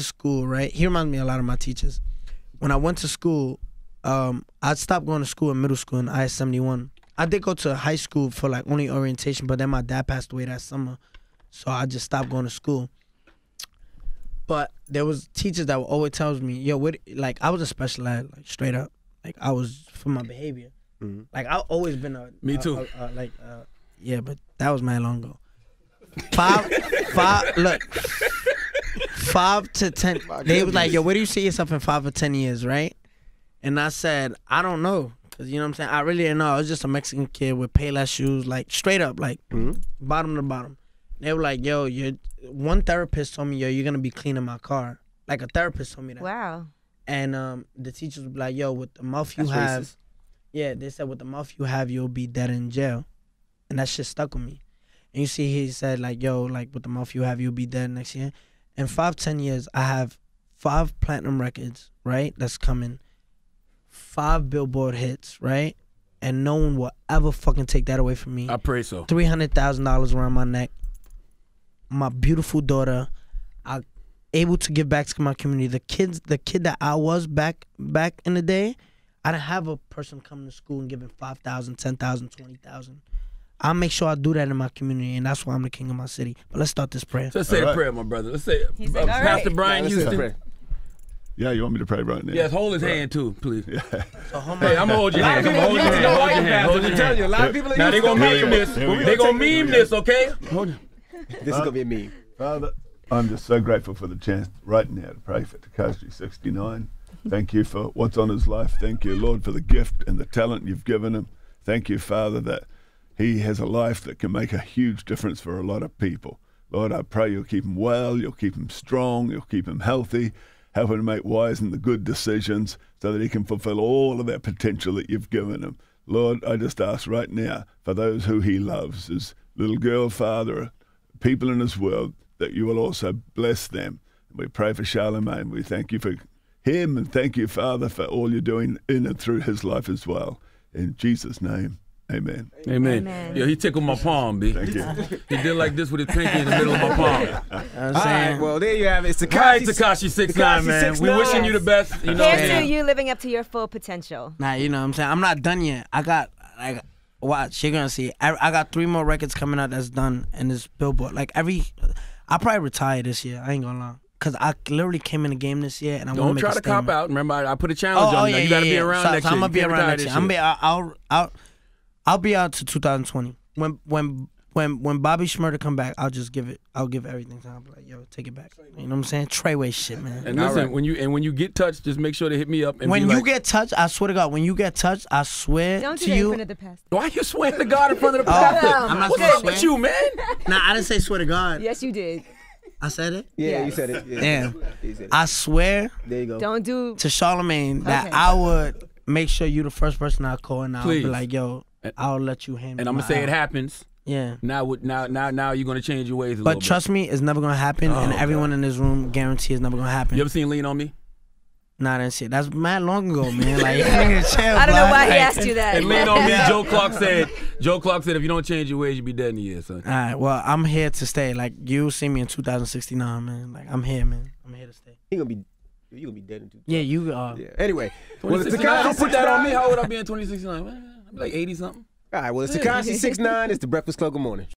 school, right? He reminds me a lot of my teachers. When I went to school, I stopped going to school in middle school in IS-71. I did go to high school for like only orientation, but then my dad passed away that summer, so I just stopped going to school. But there was teachers that would always tell me, "Yo, what?" Like I was a special ed, like straight up. Like I was for my behavior. Like I've always been a. Me too. Yeah, but that was mad long ago. 5 to 10. They was like, "Yo, where do you see yourself in 5 or 10 years?" Right? And I said, "I don't know." Cause you know what I'm saying? I really didn't know. I was just a Mexican kid with Payless shoes, like straight up, like bottom to bottom. They were like, "Yo, one therapist told me, yo, you're gonna be cleaning my car." Like a therapist told me that. Wow. And the teachers would be like, "Yo, with the mouth you That's have," racist. yeah, they said, "With the mouth you have, you'll be dead in jail," and that shit stuck with me. And you see, he said like, "Yo, like with the mouth you have, you'll be dead next year." In 5-10 years, I have 5 platinum records, right? That's coming. 5 Billboard hits, right? And no one will ever fucking take that away from me. I pray so. $300,000 around my neck. My beautiful daughter. I able to give back to my community. The kid that I was back in the day, I didn't have a person coming to school and giving 5,000, 10,000, 20,000. I'll make sure I do that in my community, and that's why I'm the king of my city. But let's start this prayer. So let's say All a right. prayer, my brother. Let's say, He's like, all Pastor right. Brian Let's say a Houston. prayer. Yeah, you want me to pray right now? Yes, hold his hand too, please. So hold Hey, I'm gonna hold your hand. Come on, hold your hand. Hold your hand. Hold your I'm telling you, a hand. lot of people are Now they used to gonna it. meme this. Here we go. They gonna meme this, okay? Hold on. This is gonna be a meme. Father, I'm just so grateful for the chance right now to pray for Tekashi69. Thank you for what's on his life. Thank you, Lord, for the gift and the talent you've given him. Thank you, Father, that he has a life that can make a huge difference for a lot of people. Lord, I pray you'll keep him well, you'll keep him strong, you'll keep him healthy, help him to make wise and the good decisions so that he can fulfill all of that potential that you've given him. Lord, I just ask right now for those who he loves, his little girl, Father, people in his world, that you will also bless them. We pray for Charlemagne. We thank you for him and thank you, Father, for all you're doing in and through his life as well. In Jesus' name, amen. Amen. Amen. Yo, he tickled my palm, B. Thank you. He did like this with his pinky in the middle of my palm. You know what I'm All saying? right, well, there you have it. It's All right, Tekashi. Tekashi69, man. We wishing you the best. You know, Here's to man. you living up to your full potential. Nah, you know what I'm saying? I'm not done yet. I got, like, watch, you're gonna see. I got 3 more records coming out that's done in this Billboard. Like, I'll probably retire this year. I ain't gonna lie. Because I literally came in the game this year and I want to Don't make try a to cop statement. out. Remember, I put a challenge on you. You got to be around next so year. I'm gonna be You can't around retire next year. this I'll be out to 2020. When Bobby Shmurda come back, I'll give everything to him. I'll be like, yo, take it back. You know what I'm saying? Treyway shit, man. And listen, when you get touched, just make sure to hit me up. And When be you like, get touched, I swear to God, when you get touched, I swear Don't do to that in you. front of the pastor. why you swearing to God in front of the pastor? I'm not What's supposed up to with swear. you, man? Nah, I didn't say swear to God. Yes, you did. I said it. Yeah, you Yes. said it. Yeah. Damn. You said it. I swear There you go. Don't do. to Charlemagne that Okay. I would make sure you the first person I call, and I'll Please. be like, yo, I'll let you handle. And I'm my gonna say it album. happens. Yeah. Now you're gonna change your ways a But little trust me, it's never gonna happen, and Oh, everyone in this room guarantee it's never gonna happen. bit. You ever seen Lean on Me? Nah, that's it. That's mad long ago, man. Like, nigga, chill, I don't know bud. why he Like, asked you that. And lean on me. Joe Clark said, if you don't change your ways, you'll be dead in a year, son. All right, well, I'm here to stay. Like, you'll see me in 2069, man. Like, I'm here, man. I'm here to stay. You gonna be dead in 2 Yeah, you are. Yeah. Anyway, well, it's 2069, don't put that on me. Tekashi69. How would I be in 2069? I'd be like 80 something. All right, well, it's Tekashi69. It's the Breakfast Club. Good morning.